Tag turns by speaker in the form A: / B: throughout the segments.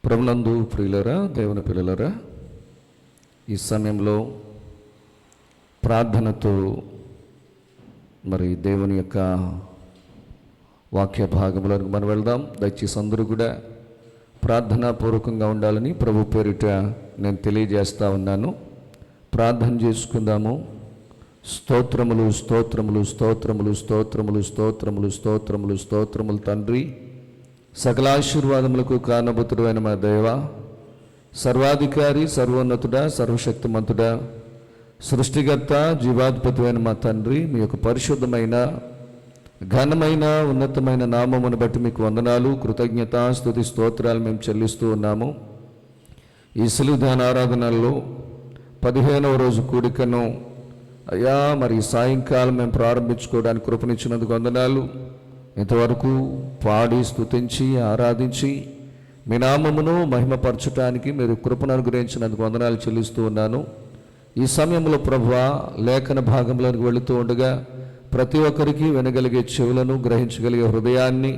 A: ప్రభునందు ప్రియులరా, దేవుని పిల్లలరా, ఈ సమయంలో ప్రార్థనతో మరి దేవుని యొక్క వాక్య భాగంలోకి మనం వెళ్దాం. దయచేసి అందరూ కూడా ప్రార్థనాపూర్వకంగా ఉండాలని ప్రభు పేరిట నేను తెలియజేస్తా ఉన్నాను. ప్రార్థన చేసుకుందాము. స్తోత్రములు స్తోత్రములు స్తోత్రములు స్తోత్రములు స్తోత్రములు స్తోత్రములు స్తోత్రములు తండ్రి, సకలాశీర్వాదములకు కారణభూతుడు అయిన మా దేవ, సర్వాధికారి, సర్వోన్నతుడా, సర్వశక్తిమంతుడా, సృష్టికర్త, జీవాధిపతి అయిన మా తండ్రి, మీ యొక్క పరిశుద్ధమైన ఘనమైన ఉన్నతమైన నామమును బట్టి మీకు వందనాలు, కృతజ్ఞత, స్తుతి, స్తోత్రాలు మేము చెల్లిస్తూ ఉన్నాము. ఈ సిలువ ధ్యాన ఆరాధనల్లో 15వ రోజు కూడికను అయ్యా మరి సాయంకాలం మేము ప్రారంభించుకోవడానికి కృపనిచ్చినందుకు వందనాలు. ఇంతవరకు పాడి స్తుతించి ఆరాధించి మీ నామమును మహిమపరచడానికి మీరు కృపను అనుగ్రహించినందుకు వందనాలు చెల్లిస్తూ ఉన్నాను. ఈ సమయంలో ప్రభువా, లేఖన భాగంలోకి వెళుతూ ఉండగా ప్రతి ఒక్కరికి వినగలిగే చెవులను, గ్రహించగలిగే హృదయాన్ని,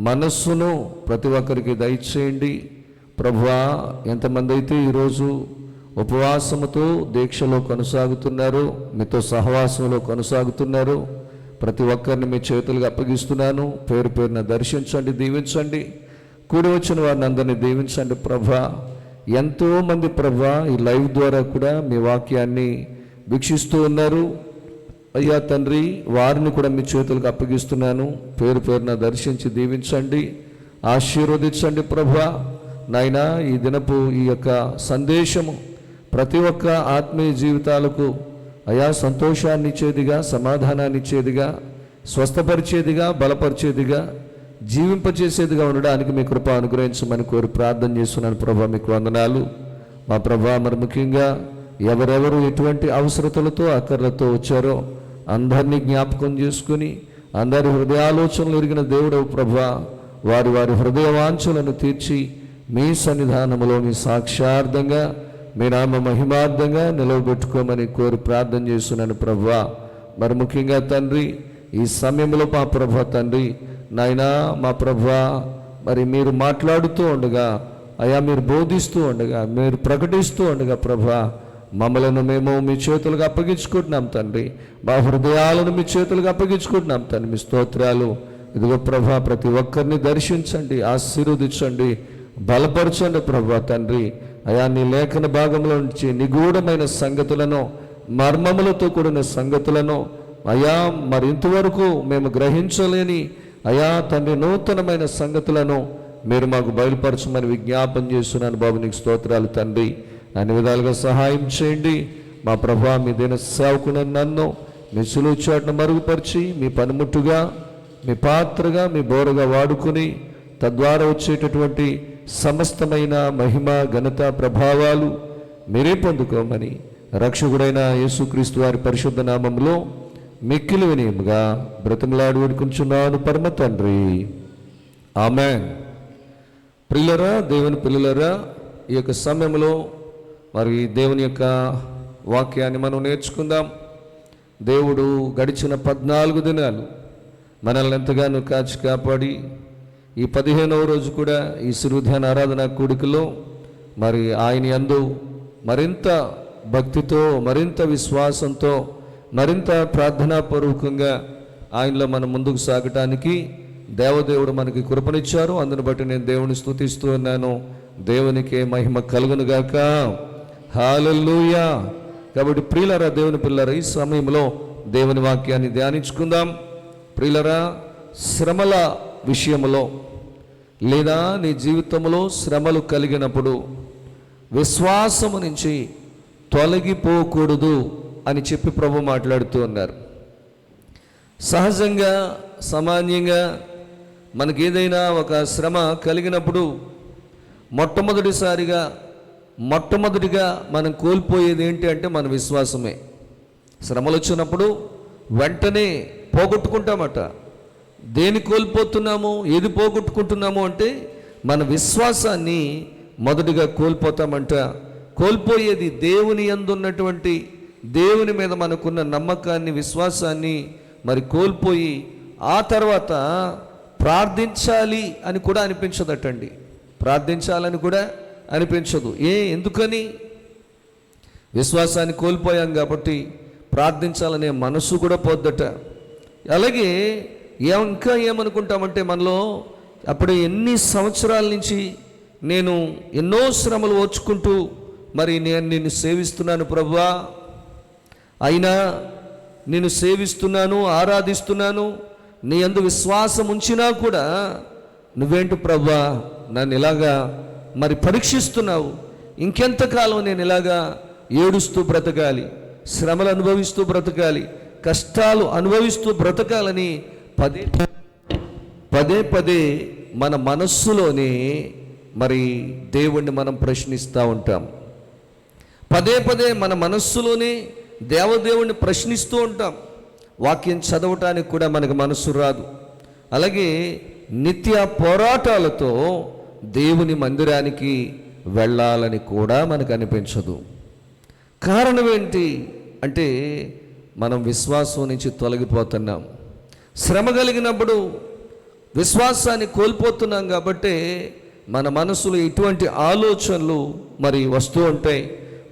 A: మనస్సును ప్రతి ఒక్కరికి దయచేయండి. ప్రభువా, ఎంతమంది అయితే ఈరోజు ఉపవాసముతో దీక్షలో కొనసాగుతున్నారు, మీతో సహవాసంలో కొనసాగుతున్నారు, ప్రతి ఒక్కరిని మీ చేతులుగా అప్పగిస్తున్నాను. పేరు పేరున దర్శించండి, దీవించండి. కూడి వచ్చిన వారిని అందరినీ దీవించండి ప్రభా. ఎంతోమంది ప్రభా ఈ లైవ్ ద్వారా కూడా మీ వాక్యాన్ని వీక్షిస్తూ ఉన్నారు అయ్యా తండ్రి, వారిని కూడా మీ చేతులకు అప్పగిస్తున్నాను. పేరు పేరున దర్శించి దీవించండి, ఆశీర్వదించండి ప్రభా. నాయనా, ఈ దినపు ఈ యొక్క సందేశము ప్రతి ఒక్క ఆత్మీయ జీవితాలకు అయా సంతోషాన్ని ఇచ్చేదిగా, సమాధానాన్ని ఇచ్చేదిగా, స్వస్థపరిచేదిగా, బలపరిచేదిగా, జీవింపచేసేదిగా ఉండడానికి మీ కృప అనుగ్రహించమని కోరి ప్రార్థన చేస్తున్నాను ప్రభా. మీకు వందనాలు మా ప్రభా. మరి ముఖ్యంగా ఎవరెవరు ఎటువంటి అవసరతలతో అక్కర్లతో వచ్చారో అందరినీ జ్ఞాపకం చేసుకుని అందరి హృదయాలోచనలు ఎరిగిన దేవుడవు ప్రభా, వారి వారి హృదయ వాంఛలను తీర్చి మీ సన్నిధానంలో మీ సాక్షార్థంగా, మీ నామ మహిమార్థంగా నిలవబెట్టుకోమని కోరి ప్రార్థన చేస్తున్నాను ప్రభా. మరి ముఖ్యంగా తండ్రి, ఈ సమయంలో మా ప్రభా తండ్రి నాయనా, మా ప్రభా మరి మీరు మాట్లాడుతూ ఉండగా, అయా మీరు బోధిస్తూ ఉండగా, మీరు ప్రకటిస్తూ ఉండగా ప్రభా, మమ్మలను మేము మీ చేతులుగా అప్పగించుకుంటున్నాం తండ్రి. మా హృదయాలను మీ చేతులుగా అప్పగించుకుంటున్నాం తండ్రి. మీ స్తోత్రాలు. ఇదిగో ప్రభా, ప్రతి ఒక్కరిని దర్శించండి, ఆశీర్వదించండి, బలపరచండి ప్రభా తండ్రి. అయా నీ లేఖన భాగంలో నుంచి నిగూఢమైన సంగతులను, మర్మములతో కూడిన సంగతులను అయా మరి ఇంతవరకు మేము గ్రహించలేని అయా తండ్రి నూతనమైన సంగతులను మీరు మాకు బయలుపరచమని విజ్ఞాపన చేస్తున్నాను బాబు. నీకు స్తోత్రాలు తండ్రి. అన్ని విధాలుగా సహాయం చేయండి మా ప్రభా. మీ దిన సేవకుని నన్ను మీ సులువు చాటును మరుగుపరిచి మీ పనిముట్టుగా, మీ పాత్రగా, మీ బోరగా వాడుకుని తద్వారా వచ్చేటటువంటి సమస్తమైన మహిమ, ఘనత, ప్రభావాలు మీరే పొందుకోమని రక్షకుడైన యేసుక్రీస్తు వారి పరిశుద్ధ నామంలో మిక్కిలి వినయముగా బ్రతిమలాడి వేడుకుంటున్నాను పరమ తండ్రి, ఆమేన్. ప్రియులరా, దేవుని పిల్లలరా, ఈ యొక్క సమయంలో మరి దేవుని యొక్క వాక్యాన్ని మనం నేర్చుకుందాం. దేవుడు గడిచిన 14 దినాలు మనల్ని ఎంతగానో కాచి కాపాడి ఈ 15వ రోజు కూడా ఈ సిలువ ధ్యాన ఆరాధన కూడికలో మరి ఆయన యందు మరింత భక్తితో, మరింత విశ్వాసంతో, మరింత ప్రార్థనాపూర్వకంగా ఆయనలో మనం ముందుకు సాగటానికి దేవదేవుడు మనకి కృపనిచ్చారు. అందును బట్టి నేను దేవుని స్తుతిస్తూ ఉన్నాను. దేవునికే మహిమ కలుగునుగాక. హల్లెలూయా. కాబట్టి ప్రియులరా, దేవుని పిల్లరా, ఈ సమయంలో దేవుని వాక్యాన్ని ధ్యానించుకుందాం. ప్రియులరా, శ్రమల విషయంలో లేదా నీ జీవితంలో శ్రమలు కలిగినప్పుడు విశ్వాసము నుంచి తొలగిపోకూడదు అని చెప్పి ప్రభు మాట్లాడుతూ ఉన్నారు. సహజంగా, సామాన్యంగా మనకి ఏదైనా ఒక శ్రమ కలిగినప్పుడు మొట్టమొదటిగా మనం కోల్పోయేది ఏంటి అంటే మన విశ్వాసమే. శ్రమలు వచ్చినప్పుడు వెంటనే పోగొట్టుకుంటామట. దేని కోల్పోతున్నాము, ఏది పోగొట్టుకుంటున్నాము అంటే మన విశ్వాసాన్ని మొదటిగా కోల్పోతామంట. కోల్పోయేది దేవుని యందు ఉన్నటువంటి, దేవుని మీద మనకున్న నమ్మకాన్ని, విశ్వాసాన్ని మరి కోల్పోయి ఆ తర్వాత ప్రార్థించాలి అని కూడా అనిపించదటండి. ప్రార్థించాలని కూడా అనిపించదు. ఎందుకని? విశ్వాసాన్ని కోల్పోయాం కాబట్టి ప్రార్థించాలనే మనసు కూడా పోద్దట. అలాగే ఇంకా ఏమనుకుంటామంటే మనలో అప్పుడే ఎన్ని సంవత్సరాల నుంచి నేను ఎన్నో శ్రమలు ఓర్చుకుంటూ మరి నేను నిన్ను సేవిస్తున్నాను ప్రభువా, అయినా నిన్ను సేవిస్తున్నాను, ఆరాధిస్తున్నాను, నీ యందు విశ్వాసం ఉంచినా కూడా నువ్వేంటి ప్రభువా నన్ను ఇలాగా మరి పరీక్షిస్తున్నావు, ఇంకెంతకాలం నేను ఇలాగా ఏడుస్తూ బ్రతకాలి, శ్రమలు అనుభవిస్తూ బ్రతకాలి, కష్టాలు అనుభవిస్తూ బ్రతకాలని పదే పదే మన మనస్సులోనే మరి దేవుణ్ణి మనం ప్రశ్నిస్తూ ఉంటాం. పదే పదే మన మనస్సులోనే దేవదేవుణ్ణి ప్రశ్నిస్తూ ఉంటాం. వాక్యం చదవటానికి కూడా మనకు మనస్సు రాదు. అలాగే నిత్య పోరాటాలతో దేవుని మందిరానికి వెళ్ళాలని కూడా మనకు అనిపించదు. కారణం ఏంటి అంటే మనం విశ్వాసం నుంచి తొలగిపోతున్నాం. శ్రమ కలిగినప్పుడు విశ్వాసాన్ని కోల్పోతున్నాం కాబట్టి మన మనసులో ఇటువంటి ఆలోచనలు మరి వస్తూ ఉంటాయి.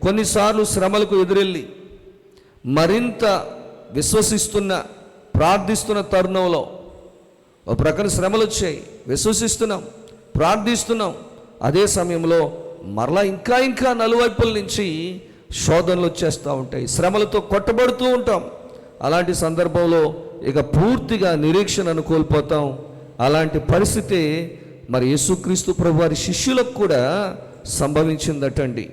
A: కొన్నిసార్లు శ్రమలకు ఎదురెళ్ళి మరింత విశ్వసిస్తున్న ప్రార్థిస్తున్న తరుణంలో ఒక ప్రకారం శ్రమలు వచ్చాయి, విశ్వసిస్తున్నాం, ప్రార్థిస్తున్నాం, అదే సమయంలో మరలా ఇంకా నలువైపుల నుంచి శోధనలు వచ్చేస్తూ ఉంటాయి, శ్రమలతో కొట్టబడుతూ ఉంటాం. అలాంటి సందర్భంలో ఇక పూర్తిగా నిరీక్షణను కోల్పోతాం. అలాంటి పరిస్థితి మరి యేసుక్రీస్తు ప్రభు వారి శిష్యులకు కూడా సంభవించిందటండి.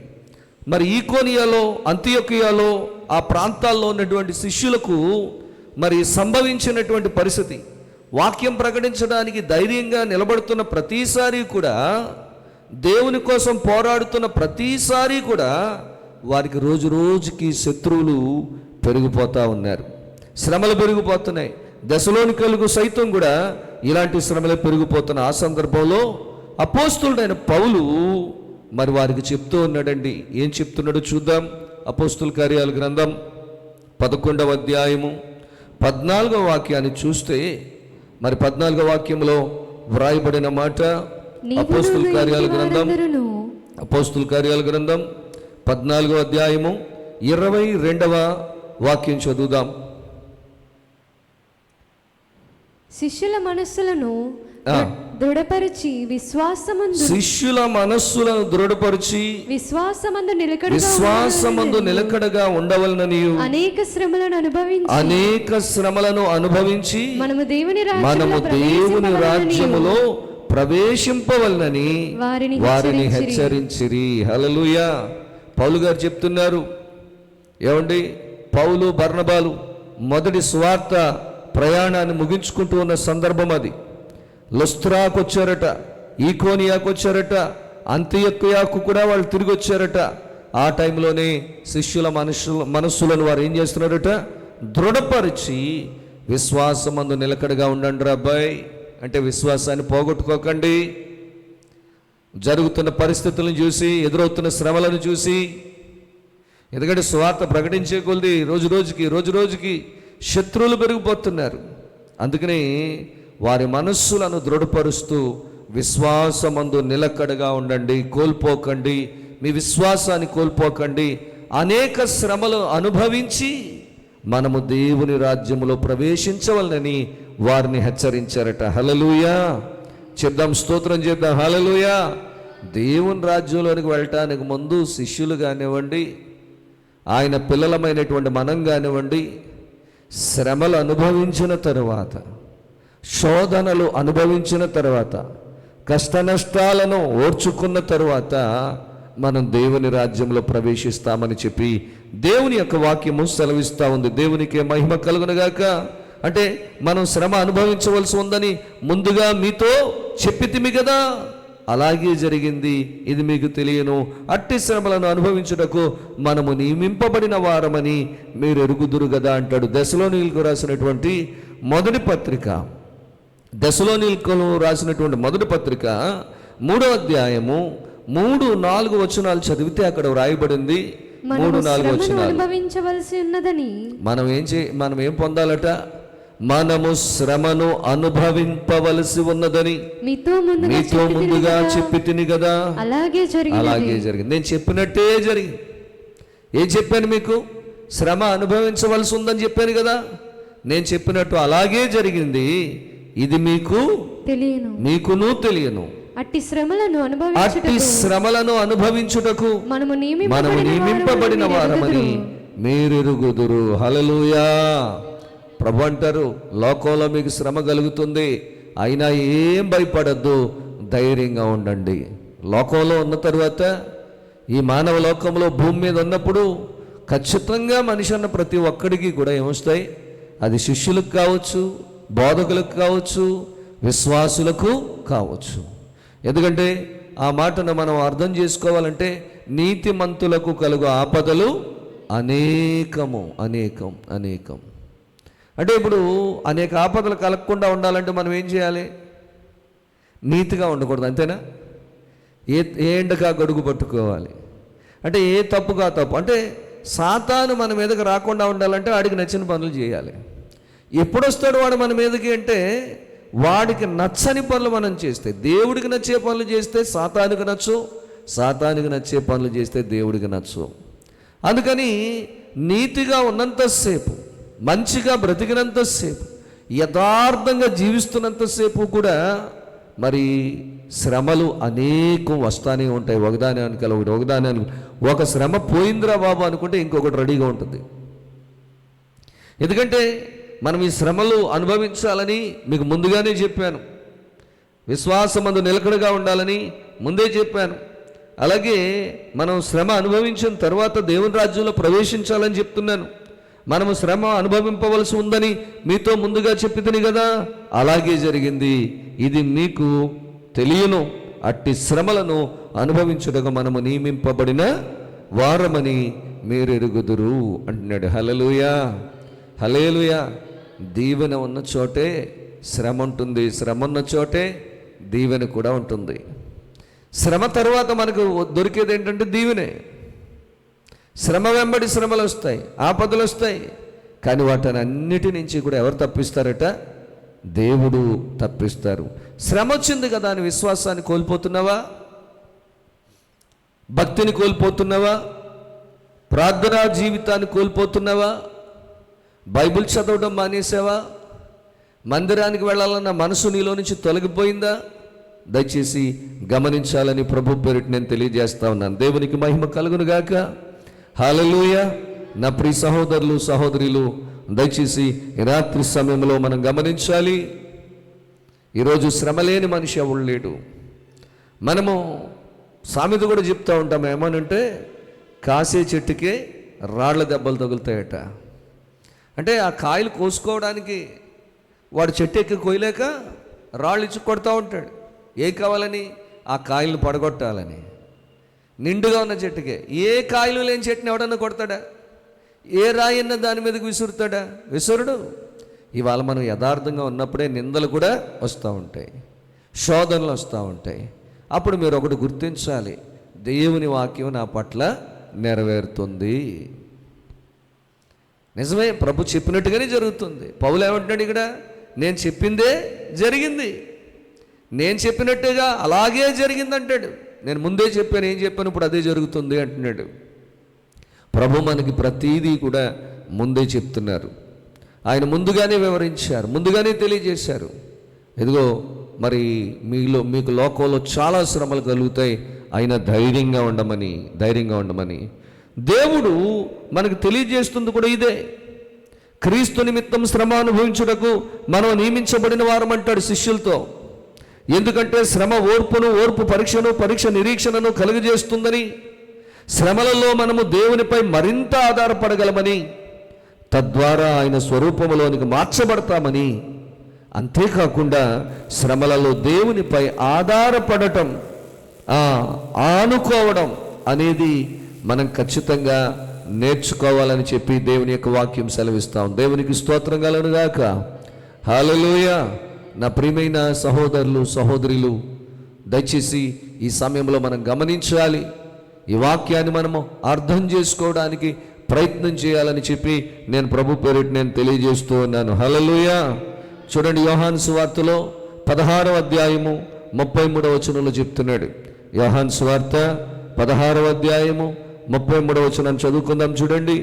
A: మరి ఈకోనియాలో, అంతియొకయలో, ఆ ప్రాంతాల్లో ఉన్నటువంటి శిష్యులకు మరి సంభవించినటువంటి పరిస్థితి, వాక్యం ప్రకటించడానికి ధైర్యంగా నిలబడుతున్న ప్రతిసారి కూడా, దేవుని కోసం పోరాడుతున్న ప్రతిసారి కూడా వారికి రోజు రోజుకి శత్రువులు పెరిగిపోతూ ఉన్నారు, శ్రమలు పెరిగిపోతున్నాయి. దశలోనికలకు సైతం కూడా ఇలాంటి శ్రమలు పెరిగిపోతున్న ఆ సందర్భంలో అపోస్తులుడైన పౌలు మరి వారికి చెప్తూ ఉన్నాడండి. ఏం చెప్తున్నాడో చూద్దాం. అపోస్తుల కార్యాల గ్రంథం 11వ అధ్యాయము 14వ వాక్యాన్ని చూస్తే మరి 14వ వాక్యంలో వ్రాయబడిన మాట, అపోస్తుల కార్యాల గ్రంథం 14వ అధ్యాయము 22వ వాక్యం చదువుదాం.
B: శిష్యుల మనస్సులను దృఢపరిచి
A: విశ్వాసమందు నిలకడగా ఉండవలనని అనేక శ్రమలను అనుభవించి మనము దేవుని రాజ్యములో ప్రవేశింపవలనని వారిని హెచ్చరించిరి. హల్లెలూయా. పౌలు గారు చెప్తున్నారు, ఏమండి, పౌలు బర్నబాలు మొదటి సువార్త ప్రయాణాన్ని ముగించుకుంటూ ఉన్న సందర్భం అది. లుస్త్రాకు వచ్చారట, ఈకోనియాకు వచ్చారట, అంతియొక్కయాకు కూడా వాళ్ళు తిరిగి వచ్చారట. ఆ టైంలోనే శిష్యుల మనస్సులను వారు ఏం చేస్తున్నారట, దృఢపరిచి విశ్వాసమందు నిలకడగా ఉండండి అబ్బాయి, అంటే విశ్వాసాన్ని పోగొట్టుకోకండి. జరుగుతున్న పరిస్థితులను చూసి, ఎదురవుతున్న శ్రమలను చూసి, ఎందుకంటే సువార్త ప్రకటించే కొలది రోజు రోజుకి శత్రువులు పెరిగిపోతున్నారు. అందుకని వారి మనస్సులను దృఢపరుస్తూ విశ్వాసమందు నిలకడగా ఉండండి, కోల్పోకండి, మీ విశ్వాసాన్ని కోల్పోకండి. అనేక శ్రమలు అనుభవించి మనము దేవుని రాజ్యములో ప్రవేశించవలనని వారిని హెచ్చరించారట. హల్లెలూయా. చెప్దాం, స్తోత్రం చేద్దాం. హల్లెలూయా. దేవుని రాజ్యంలోనికి వెళ్ళటానికి ముందు శిష్యులు కానివ్వండి, ఆయన పిల్లలమైనటువంటి మనం కానివ్వండి, శ్రమలు అనుభవించిన తరువాత, శోధనలు అనుభవించిన తర్వాత, కష్ట నష్టాలను ఓర్చుకున్న తరువాత మనం దేవుని రాజ్యంలో ప్రవేశిస్తామని చెప్పి దేవుని యొక్క వాక్యము సెలవిస్తూ ఉంది. దేవునికే మహిమ కలుగునుగాక. అంటే మనం శ్రమ అనుభవించవలసి ఉందని ముందుగా మీతో చెప్పితిమి కదా, అలాగే జరిగింది, ఇది మీకు తెలియను. అట్టి శ్రమలను అనుభవించుటకు మనము నియమింపబడిన వారమని మీరు ఎరుగుదురు కదా అంటాడు. దశలోనికలకు రాసినటువంటి మొదటి పత్రిక 3వ అధ్యాయము 3-4 వచనాలు చదివితే అక్కడ వ్రాయబడింది. 3-4 వచనాలు. మనం ఏం పొందాలట? మనము శ్రమను అనుభవింపవలసి ఉన్నదని
B: మీతో
A: ముందుగా చెప్పి తిని కదా.
B: అలాగే
A: జరిగింది. నేను చెప్పినట్టే జరిగింది. ఏం చెప్పాను మీకు? శ్రమ అనుభవించవలసి ఉందని చెప్పాను కదా. నేను చెప్పినట్టు అలాగే జరిగింది. ఇది మీకును తెలియను.
B: అట్టి శ్రమలను
A: అనుభవించుటకు మనము నియమింపబడిన వారమని మీరెరుగుదురు. హల్లెలూయా. ప్రభు అంటారు, లోకంలో మీకు శ్రమ కలుగుతుంది, అయినా ఏం భయపడద్దు, ధైర్యంగా ఉండండి. లోకంలో ఉన్న తర్వాత, ఈ మానవ లోకంలో భూమి మీద ఉన్నప్పుడు ఖచ్చితంగా మనిషి అన్న ప్రతి ఒక్కడికి కూడా ఏమొస్తాయి? అది శిష్యులకు కావచ్చు, బోధకులకు కావచ్చు, విశ్వాసులకు కావచ్చు. ఎందుకంటే ఆ మాటను మనం అర్థం చేసుకోవాలంటే, నీతిమంతులకు కలుగు ఆపదలు అనేకం. అంటే ఇప్పుడు అనేక ఆపదలు కలగకుండా ఉండాలంటే మనం ఏం చేయాలి? నీతిగా ఉండకూడదు, అంతేనా? ఏ ఎండగా గడుగు పట్టుకోవాలి. అంటే ఏ తప్పుగా తప్పు. అంటే సాతాను మన మీదకి రాకుండా ఉండాలంటే వాడికి నచ్చిన పనులు చేయాలి. ఎప్పుడు వస్తాడు వాడు మన మీదకి అంటే, వాడికి నచ్చని పనులు మనం చేస్తే, దేవుడికి నచ్చే పనులు చేస్తే సాతానుకి నచ్చు, సాతానికి నచ్చే పనులు చేస్తే దేవుడికి నచ్చు. అందుకని నీతిగా ఉన్నంతసేపు, మంచిగా బ్రతికినంతసేపు, యథార్థంగా జీవిస్తున్నంతసేపు కూడా మరి శ్రమలు అనేకం వస్తానే ఉంటాయి. ఒకదానికి ఒక శ్రమ పోయిందిరా బాబు అనుకుంటే ఇంకొకటి రెడీగా ఉంటుంది. ఎందుకంటే మనం ఈ శ్రమలు అనుభవించాలని మీకు ముందుగానే చెప్పాను. విశ్వాసమందు నిలకడగా ఉండాలని ముందే చెప్పాను. అలాగే మనం శ్రమ అనుభవించిన తర్వాత దేవుని రాజ్యంలో ప్రవేశించాలని చెప్తున్నాను. మనము శ్రమ అనుభవింపవలసి ఉందని మీతో ముందుగా చెప్పితిని కదా. అలాగే జరిగింది. ఇది మీకు తెలియను. అట్టి శ్రమలను అనుభవించుటకు మనము నియమింపబడిన వారమని మీరు ఎరుగుదురు అంటున్నాడు. హల్లెలూయా. దీవెన ఉన్న చోటే శ్రమ ఉంటుంది, శ్రమ ఉన్న చోటే దీవెన కూడా ఉంటుంది. శ్రమ తర్వాత మనకు దొరికేది ఏంటంటే దీవెనే. శ్రమ వెంబడి శ్రమలు వస్తాయి, ఆపదలు వస్తాయి, కానీ వాటిని అన్నిటి నుంచి కూడా ఎవరు తప్పిస్తారట? దేవుడు తప్పిస్తారు. శ్రమ వచ్చింది కదా అని విశ్వాసాన్ని కోల్పోతున్నావా? భక్తిని కోల్పోతున్నావా? ప్రార్థనా జీవితాన్ని కోల్పోతున్నావా? బైబిల్ చదవడం మానేసావా? మందిరానికి వెళ్ళాలన్న మనసు నీలో నుంచి తొలగిపోయిందా? దయచేసి గమనించాలని ప్రభు పేరిట నేను తెలియజేస్తా ఉన్నాను. దేవునికి మహిమ కలుగును గాక. హల్లెలూయా. నా ప్రియ సహోదరులు సహోదరులు, దయచేసి ఈ రాత్రి సమయంలో మనం గమనించాలి. ఈరోజు శ్రమ లేని మనిషి ఎవడు లేడు. మనము సామెత కూడా చెప్తూ ఉంటాం, ఏమనంటే కాసే చెట్టుకే రాళ్ల దెబ్బలు తగులుతాయట. అంటే ఆ కాయలు కోసుకోవడానికి వాడు చెట్టు ఎక్కి కోయలేక రాళ్ళు ఇచ్చి కొడతా ఉంటాడు. ఏ కావాలని? ఆ కాయలను పడగొట్టాలని. నిండుగా ఉన్న చెట్టుకే. ఏ కాయలు లేని చెట్టుని ఎవడన్నా కొడతాడా? ఏ రాయన్న దాని మీదకి విసురుతాడా? విసురుడు. ఇవాళ మనం యథార్థంగా ఉన్నప్పుడే నిందలు కూడా వస్తూ ఉంటాయి, శోధనలు వస్తూ ఉంటాయి. అప్పుడు మీరు ఒకటి గుర్తించాలి, దేవుని వాక్యం నా పట్ల నెరవేరుతుంది. నిజమే, ప్రభు చెప్పినట్టుగానే జరుగుతుంది. పౌలు ఏమంటున్నాడు ఇక్కడ? నేను చెప్పిందే జరిగింది, నేను చెప్పినట్టుగా అలాగే జరిగింది అంటాడు. నేను ముందే చెప్పాను, ఏం చెప్పాను, ఇప్పుడు అదే జరుగుతుంది అంటున్నాడు. ప్రభు మనకి ప్రతీదీ కూడా ముందే చెప్తున్నారు. ఆయన ముందుగానే వివరించారు, ముందుగానే తెలియజేశారు. ఇదిగో మరి మీకు లోకంలో చాలా శ్రమలు కలుగుతాయి, అయినా ధైర్యంగా ఉండమని దేవుడు మనకు తెలియజేస్తుంది కూడా ఇదే. క్రీస్తు నిమిత్తం శ్రమ అనుభవించుటకు మనం నియమించబడిన వారం అంటాడు శిష్యులతో. ఎందుకంటే శ్రమ ఓర్పు పరీక్ష నిరీక్షణను కలుగజేస్తుందని, శ్రమలలో మనము దేవునిపై మరింత ఆధారపడగలమని, తద్వారా ఆయన స్వరూపములోనికి మార్చబడతామని, అంతేకాకుండా శ్రమలలో దేవునిపై ఆధారపడటం, ఆనుకోవడం అనేది మనం ఖచ్చితంగా నేర్చుకోవాలని చెప్పి దేవుని యొక్క వాక్యం సెలవిస్తాం. దేవునికి స్తోత్రం కలుగును గాక. హల్లెలూయా. నా ప్రియమైన సహోదరులు సహోదరులు, దయచేసి ఈ సమయంలో మనం గమనించాలి. ఈ వాక్యాన్ని మనము అర్థం చేసుకోవడానికి ప్రయత్నం చేయాలని చెప్పి నేను ప్రభు పేరిట నేను తెలియజేస్తూ ఉన్నాను. హల్లెలూయా. చూడండి, యోహాను సువార్తలో 16వ అధ్యాయము 33వ వచనంలో చెప్తున్నాడు. యోహాను సువార్త 16వ అధ్యాయము 33వ వచనం చదువుకుందాం. చూడండి,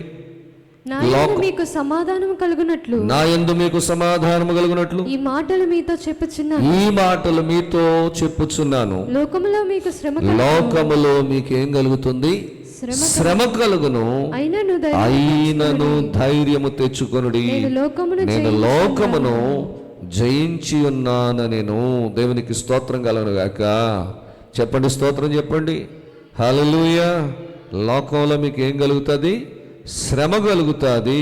B: నా యందు మీకు సమాధానం కలుగునట్లు,
A: నా యందు మీకు సమాధానము కలుగునట్లు
B: ఈ మాటలు మీతో చెప్పుచున్నాను.
A: ఈ మాటలు మీతో చెప్పుచున్నాను.
B: లోకములో మీకు శ్రమ కలుగును.
A: లోకములో మీకేం కలుగుతుంది? శ్రమ కలుగును. అయినను ధైర్యము తెచ్చుకొనుడి, నేను లోకమును జయించి ఉన్నాను. నేను దేవునికి స్తోత్రం కలుగును గాక. చెప్పండి, స్తోత్రం చెప్పండి. హల్లెలూయా. లోకంలో మీకు ఏం కలుగుతుంది? శ్రమ కలుగుతుంది.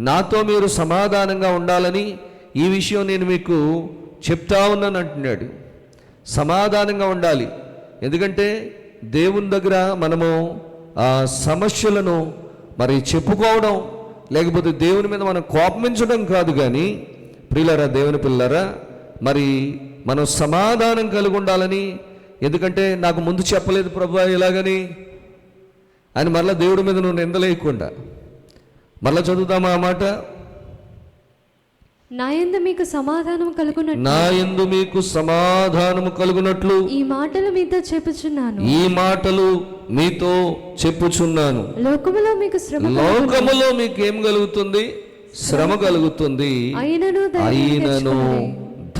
A: నాతో మీరు సమాధానంగా ఉండాలని ఈ విషయం నేను మీకు చెప్తా ఉన్నాను అంటున్నాడు. సమాధానంగా ఉండాలి. ఎందుకంటే దేవుని దగ్గర మనము ఆ సమస్యలను మరి చెప్పుకోవడం, లేకపోతే దేవుని మీద మనం కోపమించడం కాదు. కానీ ప్రియులారా, దేవుని పిల్లరా, మరి మనం సమాధానం కలిగి ఉండాలని. ఎందుకంటే నాకు ముందు చెప్పలేదు ప్రభువా ఇలాగని అని మరలా దేవుడి మీద నువ్వు నిందలేయకుండా, మరలా చదువుతామా ఆ మాట?
B: నా యందు మీకు సమాధానం కలుగునట్లు,
A: నా యందు మీకు సమాధానము కలుగునట్లు
B: ఈ మాటలు మీతో చెప్పుచున్నాను.
A: ఈ మాటలు మీతో చెప్పుచున్నాను.
B: లోకములో మీకు శ్రమ కలుగును.
A: లోకములో మీకు ఏం కలుగుతుంది? శ్రమ కలుగుతుంది.
B: అయినను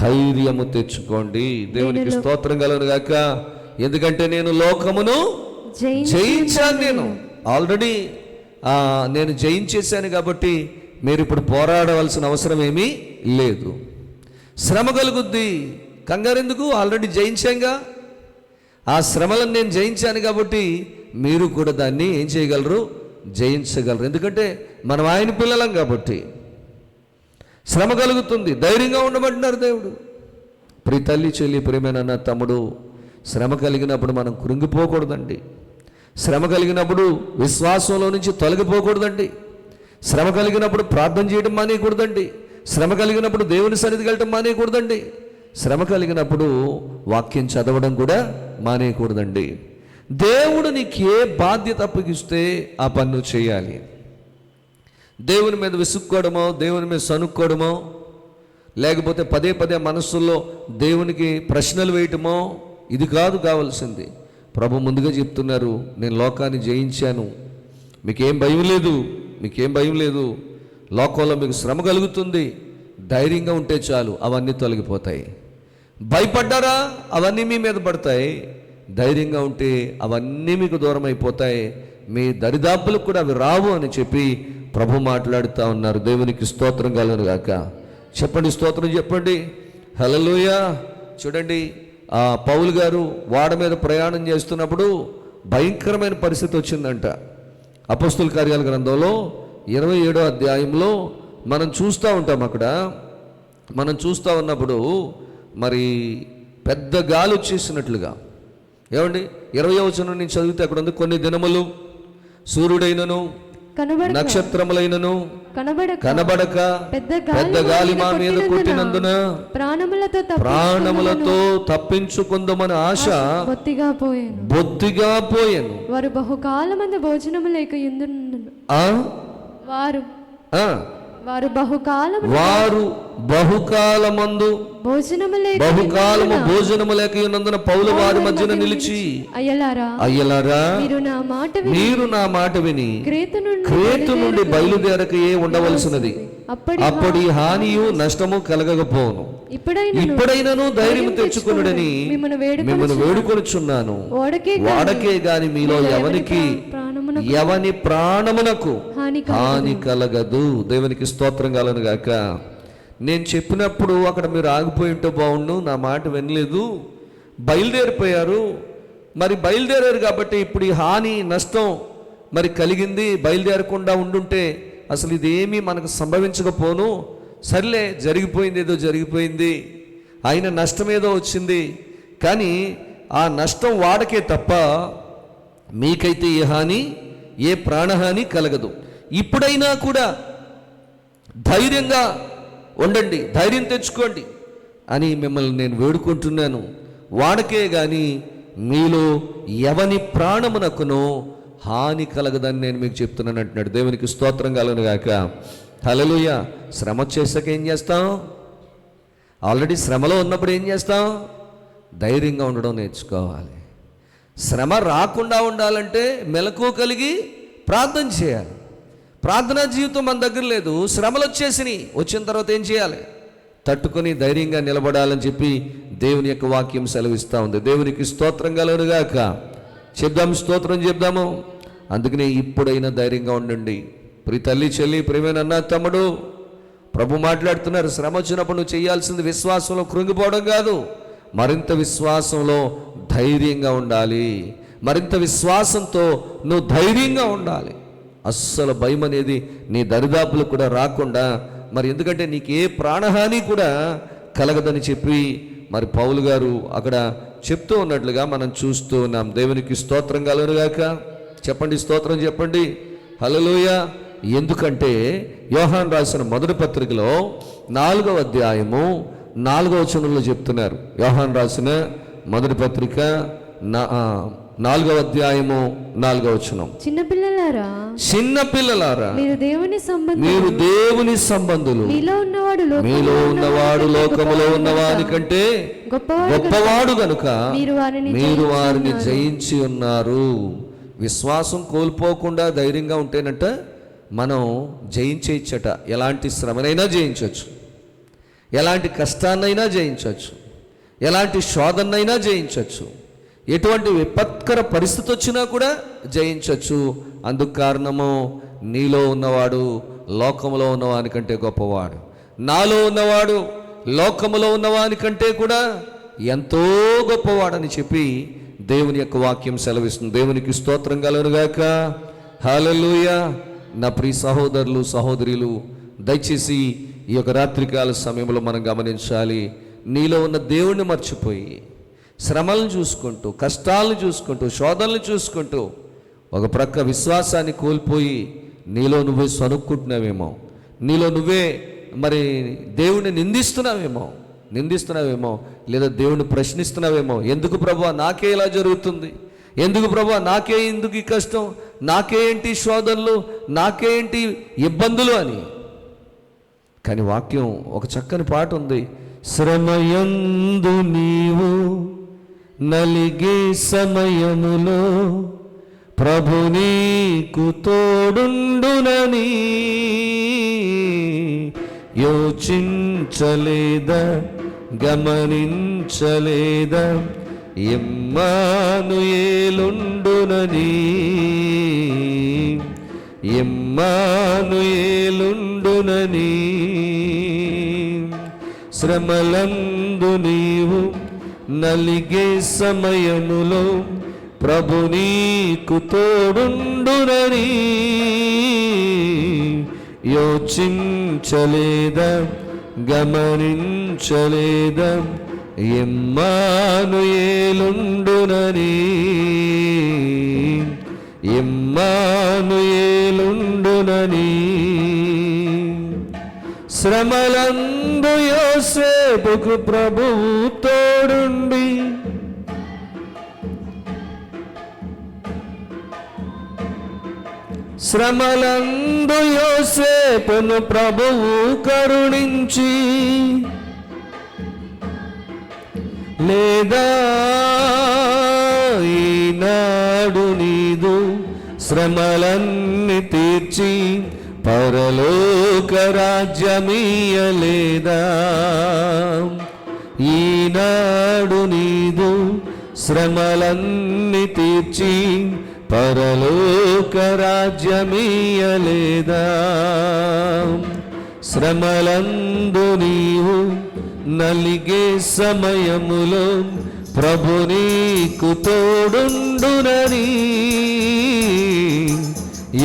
A: ధైర్యము తెచ్చుకోండి. దేవునికి స్తోత్రం కలుగును గాక. ఎందుకంటే నేను లోకమును జయించాను. నేను ఆల్రెడీ నేను జయించేశాను. కాబట్టి మీరు ఇప్పుడు పోరాడవలసిన అవసరం ఏమీ లేదు. శ్రమ కలుగుద్ది, కంగారు ఎందుకు? ఆల్రెడీ జయించాంగా. ఆ శ్రమలను నేను జయించాను కాబట్టి మీరు కూడా దాన్ని ఏం చేయగలరు? జయించగలరు. ఎందుకంటే మనం ఆయన పిల్లలం కాబట్టి. శ్రమ కలుగుతుంది, ధైర్యంగా ఉండమంటున్నారు దేవుడు. ప్రియ తల్లి, చెల్లి, ప్రియమైన తమ్ముడు, శ్రమ కలిగినప్పుడు మనం కృంగిపోకూడదండి. శ్రమ కలిగినప్పుడు విశ్వాసంలో నుంచి తొలగిపోకూడదండి. శ్రమ కలిగినప్పుడు ప్రార్థన చేయడం మానేయకూడదండి. శ్రమ కలిగినప్పుడు దేవుని సన్నిధికి వెళ్ళటం మానేయకూడదండి. శ్రమ కలిగినప్పుడు వాక్యం చదవడం కూడా మానేయకూడదండి. దేవుడు నీకు ఏ బాధ్యత అప్పగిస్తే ఆ పన్ను చేయాలి. దేవుని మీద విసుక్కోవడమో, దేవుని మీద సనుక్కోవడమో, లేకపోతే పదే పదే మనస్సుల్లో దేవునికి ప్రశ్నలు వేయటమో ఇది కాదు కావాల్సింది. ప్రభు ముందుగా చెప్తున్నారు, నేను లోకాన్ని జయించాను, మీకేం భయం లేదు, మీకేం భయం లేదు. లోకంలో మీకు శ్రమ కలుగుతుంది, ధైర్యంగా ఉంటే చాలు, అవన్నీ తొలగిపోతాయి. భయపడ్డారా? అవన్నీ మీ మీద పడతాయి. ధైర్యంగా ఉంటే అవన్నీ మీకు దూరం అయిపోతాయి. మీ దరిదాపులకు కూడా అవి రావు అని చెప్పి ప్రభు మాట్లాడుతూ ఉన్నారు. దేవునికి స్తోత్రం కలుగును గాక. చెప్పండి, స్తోత్రం చెప్పండి. హల్లెలూయా. చూడండి, పౌలు గారు వాడ మీద ప్రయాణం చేస్తున్నప్పుడు భయంకరమైన పరిస్థితి వచ్చిందంట. అపోస్తుల కార్యాల గ్రంథంలో 27వ అధ్యాయంలో మనం చూస్తూ ఉంటాం. అక్కడ మనం చూస్తూ ఉన్నప్పుడు మరి పెద్ద గాలి వచ్చేసినట్లుగా. ఏమండి, 20వ వచనం నుంచి చదివితే అక్కడ ఉంది, కొన్ని దినములు సూర్యుడైనను నక్షత్రములైనను కనబడక పెద్ద గాలి మా మీద కొట్టినందున ప్రాణములతో తప్పించుకుందామని ఆశ బొత్తిగా పోయాను.
B: వారు బహుకాలమందు భోజనము లేక వారు
A: బహుకాలమందు భోజనము లేక ఉన్నందున పౌలు వారి మధ్యన నిలిచి, అయ్యలారా, మీరు నా మాట విని క్రేతు నుండి బయలుదేరకయే ఉండవలసినది. అప్పటి హానియు నష్టము కలగకపోను. ఇప్పుడైనను ధైర్యం తెచ్చుకొనుడని మిమ్మల్ని వేడుకొనుచున్నాను. వాడకే గాని మీలో ఎవని ప్రాణమునకు హాని కలగదు. దేవునికి స్తోత్రం కలుగును గాక. నేను చెప్పినప్పుడు అక్కడ మీరు ఆగిపోయి ఉంటే బాగుండు, నా మాట వినలేదు, బయలుదేరిపోయారు. మరి బయలుదేరారు కాబట్టి ఇప్పుడు ఈ హాని నష్టం మరి కలిగింది. బయలుదేరకుండా ఉండుంటే అసలు ఇదేమీ మనకు సంభవించకపోను. సర్లే, జరిగిపోయింది, ఏదో జరిగిపోయింది, అయిన నష్టం ఏదో వచ్చింది. కానీ ఆ నష్టం వాడకే తప్ప మీకైతే ఏ హాని, ఏ ప్రాణహాని కలగదు. ఇప్పుడైనా కూడా ధైర్యంగా ఉండండి, ధైర్యం తెచ్చుకోండి అని మిమ్మల్ని నేను వేడుకుంటున్నాను. వాడకే గాని మీలో ఎవని ప్రాణమునకునో హాని కలగదని నేను మీకు చెప్తున్నాను అంటున్నాడు. దేవునికి స్తోత్రం కలుగును గాక. హల్లెలూయా. శ్రమ చేసాక ఏం చేస్తాం? ఆల్రెడీ శ్రమలో ఉన్నప్పుడు ఏం చేస్తాం? ధైర్యంగా ఉండడం నేర్చుకోవాలి. శ్రమ రాకుండా ఉండాలంటే మెలకువ కలిగి ప్రార్థన చేయాలి. ప్రార్థనా జీవితం మన దగ్గర లేదు. శ్రమలు వచ్చేసినాయి. వచ్చిన తర్వాత ఏం చేయాలి? తట్టుకొని ధైర్యంగా నిలబడాలని చెప్పి దేవుని యొక్క వాక్యం సెలవిస్తూ ఉంది. దేవునికి స్తోత్రం కలుగును గాక. చెప్దాం, స్తోత్రం చెప్దాము. అందుకనే ఇప్పుడైనా ధైర్యంగా ఉండండి. ప్రియ తల్లి, చెల్లి, ప్రియమైన అన్న, తమ్ముడు, ప్రభు మాట్లాడుతున్నారు. శ్రమ వచ్చినప్పుడు నువ్వు చేయాల్సింది విశ్వాసంలో కృంగిపోవడం కాదు, మరింత విశ్వాసంలో ధైర్యంగా ఉండాలి. మరింత విశ్వాసంతో నువ్వు ధైర్యంగా ఉండాలి. అస్సలు భయం అనేది నీ దరిదాపులు కూడా రాకుండా, మరి ఎందుకంటే నీకు ఏ ప్రాణహాని కూడా కలగదని చెప్పి మరి పౌలు గారు అక్కడ చెప్తూ ఉన్నట్లుగా మనం చూస్తూ ఉన్నాం. దేవునికి స్తోత్రం కలుగును గాక. చెప్పండి, స్తోత్రం చెప్పండి. హల్లెలూయా. ఎందుకంటే యోహాను రాసిన మొదటి పత్రికలో 4వ అధ్యాయము 4వ వచనంలో చెప్తున్నారు. యోహాను రాసిన మొదటి పత్రిక 4వ అధ్యాయము 4వ వచనం. చిన్నపిల్లలారా మీరు దేవుని సంబంధులు, మీలో ఉన్నవాడు లోకములో ఉన్నవాని కంటే గొప్పవాడు గనుక మీరు వారిని జయించి ఉన్నారు. విశ్వాసం కోల్పోకుండా ధైర్యంగా ఉంటేనంట మనం జయించేయచ్చట. ఎలాంటి శ్రమనైనా జయించవచ్చు, ఎలాంటి కష్టాన్నైనా జయించవచ్చు, ఎలాంటి శోధనైనా జయించవచ్చు, ఎటువంటి విపత్కర పరిస్థితి వచ్చినా కూడా జయించవచ్చు. అందుకు కారణము నీలో ఉన్నవాడు లోకములో ఉన్నవాని కంటే గొప్పవాడు. నాలో ఉన్నవాడు లోకములో ఉన్నవాని కంటే కూడా ఎంతో గొప్పవాడని చెప్పి దేవుని యొక్క వాక్యం సెలవిస్తుంది. దేవునికి స్తోత్రం కలుగును గాక. హల్లెలూయా. నా ప్రియ సహోదరులు, సహోదరులు, దయచేసి ఈ యొక్క రాత్రికాల సమయంలో మనం గమనించాలి. నీలో ఉన్న దేవుణ్ణి మర్చిపోయి శ్రమలను చూసుకుంటూ, కష్టాలను చూసుకుంటూ, శోధనలు చూసుకుంటూ ఒక ప్రక్క విశ్వాసాన్ని కోల్పోయి నీలో నువ్వే సనుక్కుంటున్నావేమో, నీలో నువ్వే మరి దేవుణ్ణి నిందిస్తున్నావేమో, లేదా దేవుణ్ణి ప్రశ్నిస్తున్నావేమో. ఎందుకు ప్రభువా నాకే ఇలా జరుగుతుంది? ఎందుకు ప్రభువా నాకే ఎందుకు ఈ కష్టం? నాకే ఏంటి శోధనలు? నాకే ఏంటి ఇబ్బందులు అని. కానీ వాక్యం ఒక చక్కని పాట ఉంది. శ్రమయందు నీవు నలిగే సమయములో ప్రభు నీకు తోడుండునని యోచించలేదా, గమనించలేదా? ఇమ్మానుయేలుండునని, ఇమ్మానుయేలుండునని. శ్రమలందు నీవు నలిగే సమయములో ప్రభు నీకు తోడుండునని యోచించలేదా, గమనించలేదా? ఇమ్మానుయేలుండునని, ఇమ్మానుయేలుండునని. శ్రమలందు యోసేపుకు ప్రభువు తోడుండి శ్రమలందు యోసేపును ప్రభువు కరుణించి, లేదా ఈనాడు నీదు శ్రమలన్నీ తీర్చి పరలోక రాజ్యమీయలేదా? ఈనాడు నీదు శ్రమలన్నీ తీర్చి పరలోక రాజ్యమీయలేదా? శ్రమలందు నీవు నలిగే సమయములో ప్రభు నీకు తోడుండునని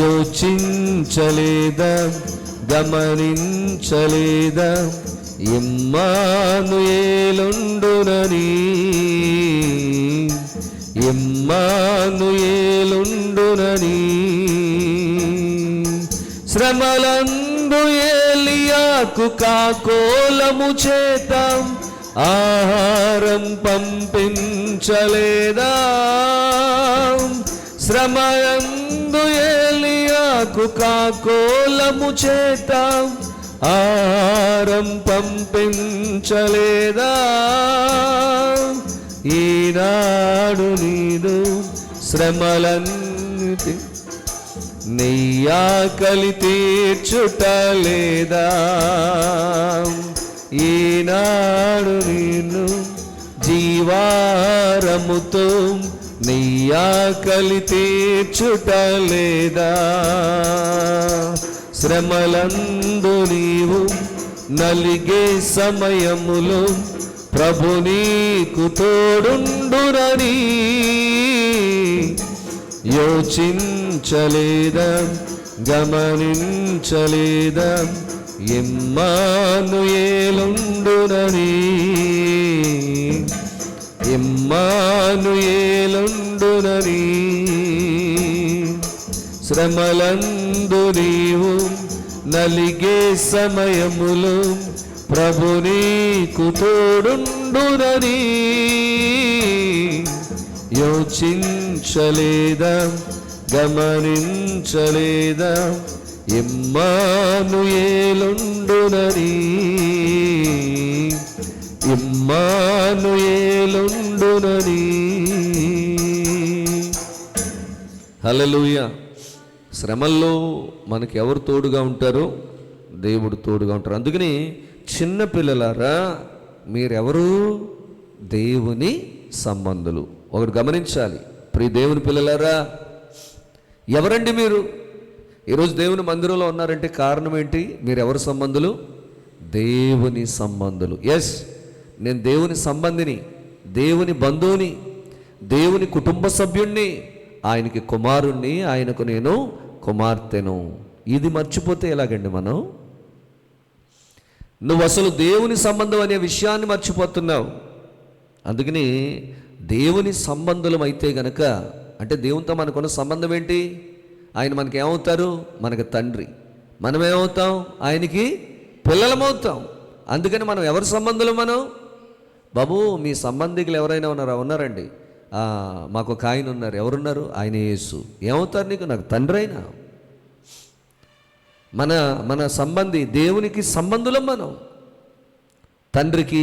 A: యోచించలేదా, గమనించలేదా? ఇమ్మానుయేలుండునని, ఇమ్మానుయేలుండునని. శ్రమలందు ఏలియాకు కాకోలము చేత ఆహారం పంపించలేదా? శ్రమయందు ఏలియాకు కాకోలము చేత ఆరం పంపించలేదా? ఈనాడు నీదు శ్రమలన్నిటి నీ ఆకలి తీర్చుటలేదా? ఈనాడు నిన్ను జీవారముతో నీ ఆకలి తీర్చుటలేదా? శ్రమలందు నీవు నలిగే సమయములో ప్రభు నీకు తోడుండునని యోచించలేదా? గమనించలేదా? ఇమ్మానుయేలుండునని, ఇమ్మానుయేలుండునని. శ్రమలందు నీవు నలిగే సమయములో ప్రభు నీకు తోడుండునని యోచించలేదా? గమనించలేదా? ఇమ్మానుయేలుండునని, ఇమ్మానుయేలుండునని. హల్లెలూయా. శ్రమల్లో మనకి ఎవరు తోడుగా ఉంటారో? దేవుడు తోడుగా ఉంటారు. అందుకని చిన్న పిల్లలారా, మీరెవరు? దేవుని సంబంధులు. ఒకటి గమనించాలి, ప్రియ దేవుని పిల్లలారా, ఎవరండి మీరు? ఈరోజు దేవుని మందిరంలో ఉన్నారంటే కారణం ఏంటి? మీరు ఎవరి సంబంధులు? దేవుని సంబంధులు. ఎస్, నేను దేవుని సంబంధిని, దేవుని బంధువుని, దేవుని కుటుంబ సభ్యుణ్ణి, ఆయనకి కుమారుణ్ణి, ఆయనకు నేను కుమార్తెను. ఇది మర్చిపోతే ఎలాగండి మనం? నువ్వు అసలు దేవుని సంబంధం అనే విషయాన్ని మర్చిపోతున్నావు. అందుకని దేవుని సంబంధులం అయితే గనక, అంటే దేవునితో మనకున్న సంబంధం ఏంటి? ఆయన మనకి ఏమవుతారు? మనకి తండ్రి. మనం ఏమవుతాం? ఆయనకి పిల్లలమవుతాం. అందుకని మనం ఎవరి సంబంధులు? మనం బాబు మీ సంబంధికులు ఎవరైనా ఉన్నారా? ఉన్నారండి. మాకు ఒక ఆయన ఉన్నారు. ఎవరున్నారు? ఆయన యేసు. ఏమవుతారు నీకు? నాకు తండ్రి అయినా. మన సంబంధి, దేవునికి సంబంధులం మనం. తండ్రికి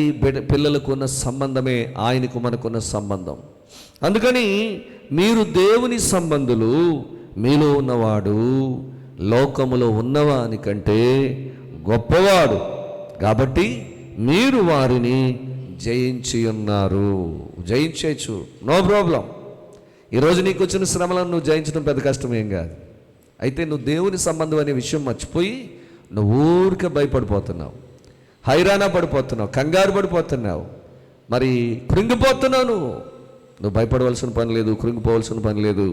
A: పిల్లలకు ఉన్న సంబంధమే ఆయనకు మనకున్న సంబంధం. అందుకని మీరు దేవుని సంబంధులు. మీలో ఉన్నవాడు లోకములో ఉన్నవాని కంటే గొప్పవాడు కాబట్టి మీరు వారిని జయించి ఉన్నారు. జయించవచ్చు, నో ప్రాబ్లం. ఈరోజు నీకు వచ్చిన శ్రమలను నువ్వు జయించడం పెద్ద కష్టం ఏం కాదు. అయితే నువ్వు దేవుని సంబంధం అనే విషయం మర్చిపోయి నువ్వు ఊరికే భయపడిపోతున్నావు, హైరాణ పడిపోతున్నావు, కంగారు పడిపోతున్నావు, మరి కృంగిపోతున్నావు. నువ్వు భయపడవలసిన పని లేదు, కృంగిపోవలసిన పని లేదు.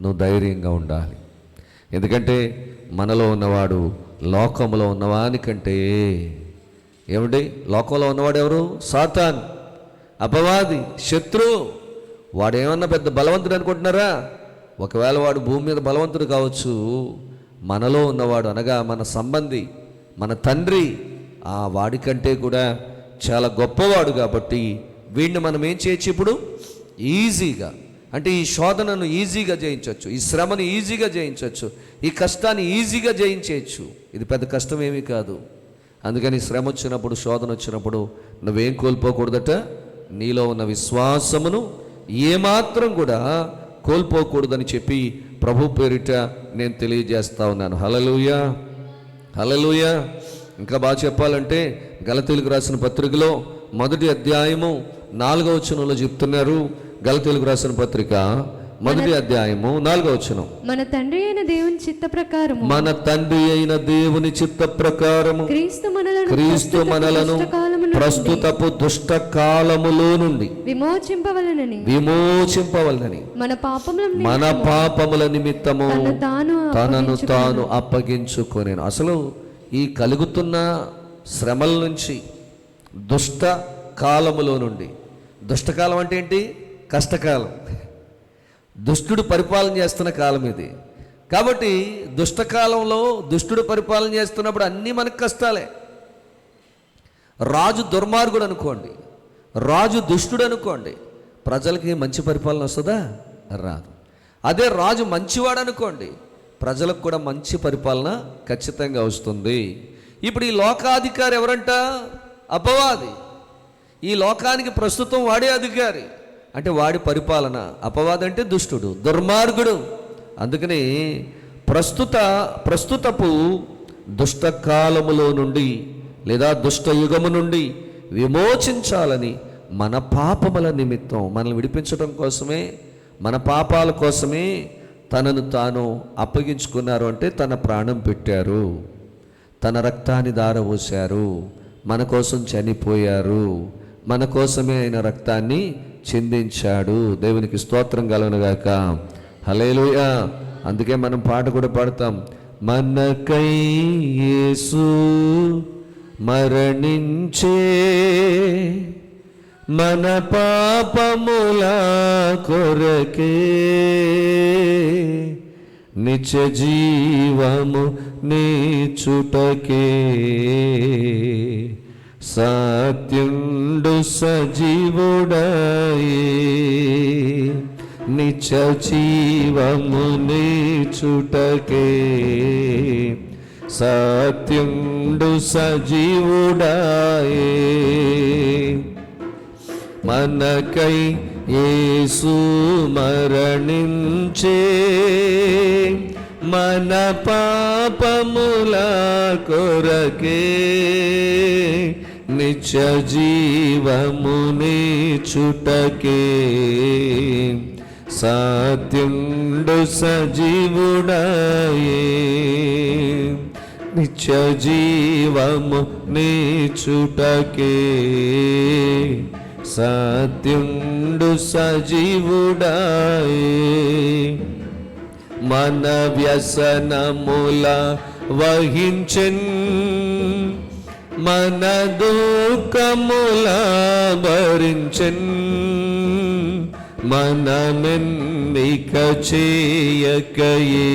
A: నువ్వు ధైర్యంగా ఉండాలి. ఎందుకంటే మనలో ఉన్నవాడు లోకంలో ఉన్నవానికంటే, ఏమిటి? లోకంలో ఉన్నవాడు ఎవరు? సాతాన్, అపవాది, శత్రువు. వాడు ఏమన్నా పెద్ద బలవంతుడు అనుకుంటున్నారా? ఒకవేళ వాడు భూమి మీద బలవంతుడు కావచ్చు, మనలో ఉన్నవాడు అనగా మన సంబంధి, మన తండ్రి, ఆ వాడికంటే కూడా చాలా గొప్పవాడు. కాబట్టి వీడిని మనం ఏం చేయొచ్చు? ఇప్పుడు ఈజీగా, అంటే ఈ శోధనను ఈజీగా జయించవచ్చు, ఈ శ్రమను ఈజీగా జయించవచ్చు, ఈ కష్టాన్ని ఈజీగా జయించేయచ్చు. ఇది పెద్ద కష్టం ఏమీ కాదు. అందుకని శ్రమ వచ్చినప్పుడు, శోధన వచ్చినప్పుడు నువ్వేం కోల్పోకూడదట? నీలో ఉన్న విశ్వాసమును ఏమాత్రం కూడా కోల్పోకూడదని చెప్పి ప్రభు పేరిట నేను తెలియజేస్తా ఉన్నాను. హల్లెలూయా, హల్లెలూయా. ఇంకా బాగా చెప్పాలంటే గలతీయులకు రాసిన పత్రికలో 1వ అధ్యాయము 4వ వచనంలో చెప్తున్నారు. గలతీయులకు రాసిన పత్రిక 1వ అధ్యాయము 4వ వచనం, మన తండ్రి అయిన దేవుని చిత్త ప్రకారము, మన తండ్రి అయిన దేవుని చిత్త ప్రకారము క్రీస్తు మనలను ప్రస్తుతపు దుష్ట కాలములో నుండి విమోచింపవలనని మన పాపముల నిమిత్తము తనను తాను అప్పగించుకొనెను. అసలు ఈ కలుగుతున్న శ్రమల నుంచి, దుష్ట కాలములో నుండి, దుష్టకాలం అంటే ఏంటి? కష్టకాలం, దుష్టుడు పరిపాలన చేస్తున్న కాలం ఇది. కాబట్టి దుష్టకాలంలో దుష్టుడు పరిపాలన చేస్తున్నప్పుడు అన్నీ మనకు కష్టాలే. రాజు దుర్మార్గుడు అనుకోండి, రాజు దుష్టుడు అనుకోండి, ప్రజలకి మంచి పరిపాలన వస్తుందా? రాదు. అదే రాజు మంచివాడు అనుకోండి, ప్రజలకు కూడా మంచి పరిపాలన ఖచ్చితంగా వస్తుంది. ఇప్పుడు ఈ లోకాధికారి ఎవరంట? అపవాది. ఈ లోకానికి ప్రస్తుతం వాడే అధికారి, అంటే వాడి పరిపాలన. అపవాది అంటే దుష్టుడు, దుర్మార్గుడు. అందుకని ప్రస్తుతపు దుష్ట కాలములో నుండి లేదా దుష్ట యుగము నుండి విమోచించాలని మన పాపముల నిమిత్తం మనల్ని విడిపించడం కోసమే, మన పాపాల కోసమే తనను తాను అప్పగించుకున్నారు. అంటే తన ప్రాణం పెట్టారు, తన రక్తాన్ని ధారపోశారు, మన కోసం చనిపోయారు, మన కోసమే ఆయన రక్తాన్ని చిందించాడు. దేవునికి స్తోత్రం కలుగునుగాక. హల్లెలూయా. అందుకే మనం పాట కూడా పాడతాం, మనకై యేసు మరణించే, మన పాపముల కొరకే, నిత్య జీవము నీచుటకే, సత్యుండు సజీవుడాయే, నిత్య జీవము నీచుటకే, సత్యుండు సజీవుడాయే. మనకై యేసు మరణించే, మన పాపముల కొరకే, నిత్య జీవము నీచుటకే, సత్యుండు సజీవుడాయే, నిత్య జీవము నీచుటకే, సత్యుండు సజీవుడాయే. మన వ్యసనముల వహించెన్, మన దుఃఖముల భరించెన్, మనమెన్నిక చేయకయే,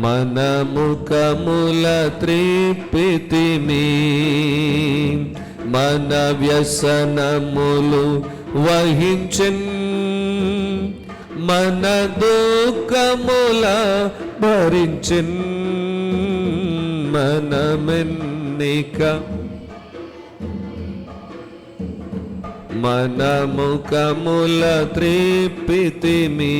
A: మన ముఖముల త్రిప్పితిమి, మన వ్యసనములు వహించెన్, మన దుఃఖముల భరించెన్, మనమెన్నిక మన ముఖముల త్రిప్పితిమి,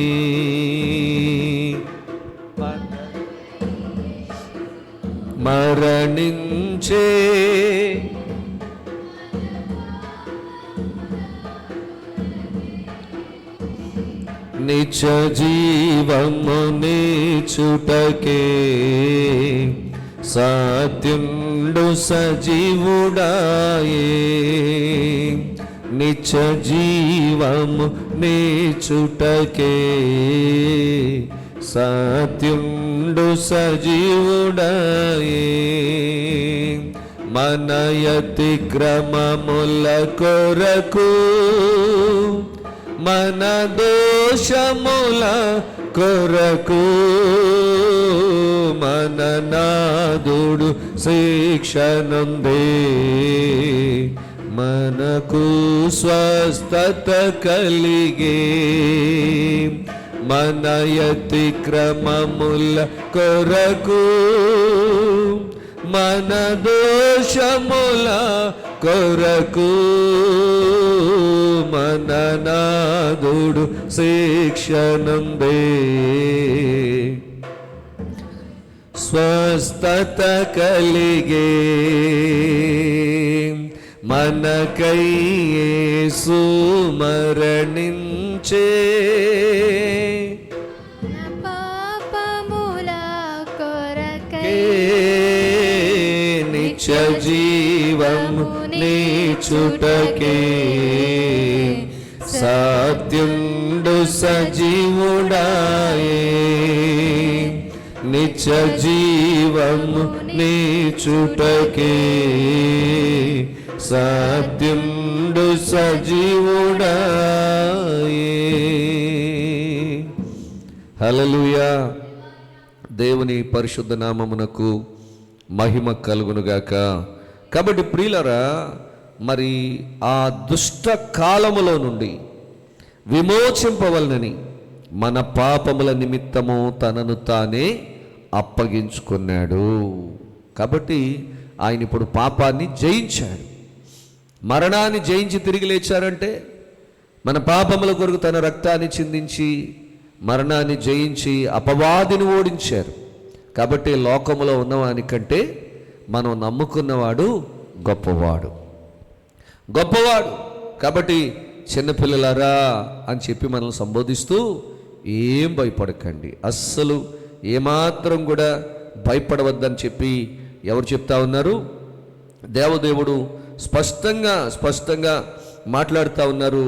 A: మరణించే, నిత్య జీవము నీచుటకే, సత్యుండు సజీవుడాయే, నిత్య జీవము నీచుటకే, సత్యుండు సజీవుడాయే. మన అతిక్రమముల కొరకు, మన దోషముల కొరకు, మన నాదుడు శిక్షనుందే, మనకు స్వస్థత కలిగే, మన అతిక్రమముల కొరకు, మన దోషముల కొరకు, మన నాదుడు శిక్షనుందే, స్వస్థత కలిగే, మనకై యేసు మరణించే,
B: పాపముల కొరకై,
A: నిత్య జీవము నీచుటకే, సత్యుండు సజీవుడాయే, నిత్య జీవము నీచుటకే, సత్యుండు సజీవుడాయే. హల్లెలూయా. దేవుని పరిశుద్ధ నామమునకు మహిమ కలుగునుగాక. కాబట్టి ప్రియులరా, మరి ఆ దుష్ట కాలములో నుండి విమోచింపవలనని మన పాపముల నిమిత్తము తనను తానే అప్పగించుకున్నాడు. కాబట్టి ఆయన ఇప్పుడు పాపాన్ని జయించాడు. మరణాన్ని జయించి తిరిగి లేచారంటే మన పాపముల కొరకు తన రక్తాన్ని చిందించి మరణాన్ని జయించి అపవాదిని ఓడించారు. కాబట్టి లోకములో ఉన్నవానికంటే మనం నమ్ముకున్నవాడు గొప్పవాడు. కాబట్టి చిన్నపిల్లలారా అని చెప్పి మనల్ని సంబోధిస్తూ ఏం భయపడకండి, అస్సలు ఏమాత్రం కూడా భయపడవద్దని చెప్పి ఎవరు చెప్తా ఉన్నారు? దేవదేవుడు స్పష్టంగా మాట్లాడుతూ ఉన్నారు.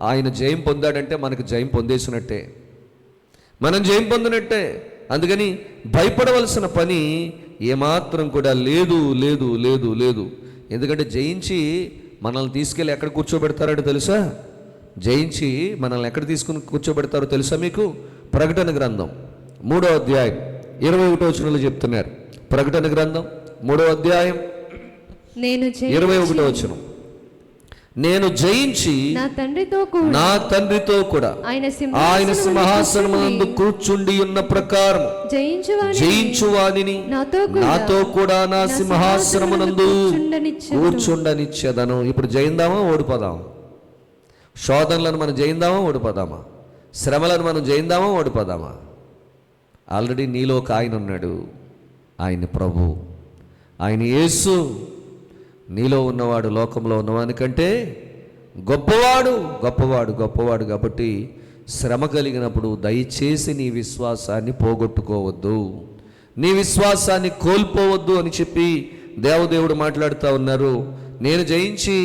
A: ఆయన జయం పొందాడంటే మనకు జయం పొందేసినట్టే, మనం జయం పొందినట్టే. అందుకని భయపడవలసిన పని ఏమాత్రం కూడా లేదు లేదు లేదు లేదు. ఎందుకంటే జయించి మనల్ని తీసుకెళ్ళి ఎక్కడ కూర్చోబెడతారో తెలుసా? జయించి మనల్ని ఎక్కడ తీసుకుని కూర్చోబెడతారో తెలుసా మీకు? ప్రకటన గ్రంథం 3వ అధ్యాయం 21వ వచనంలో చెప్తున్నారు. ప్రకటన గ్రంథం 3వ అధ్యాయం 21వ వచనం, నేను జయించి నా తండ్రితో కూడా ఆయన సింహాసనమందు కూర్చుండి ఉన్న ప్రకారం జయించువానిని నాతో కూడా నా సింహాసనమునందు కూర్చుండనిచ్చేదను. ఇప్పుడు జయిందామా ఓడిపోదామా? శోధనలను మనం జయిందామా ఓడిపోదామా? శ్రమలను మనం జయిందామా ఓడిపోదామా? ఆల్రెడీ నీలో ఒక ఆయన ఉన్నాడు, ఆయన ప్రభు, ఆయన యేసు. నీలో ఉన్నవాడు లోకంలో ఉన్నవానికంటే గొప్పవాడు. కాబట్టి శ్రమ కలిగినప్పుడు దయచేసి నీ విశ్వాసాన్ని పోగొట్టుకోవద్దు, నీ విశ్వాసాన్ని కోల్పోవద్దు అని చెప్పి దేవదేవుడు మాట్లాడుతూ ఉన్నారు. నేను జయించి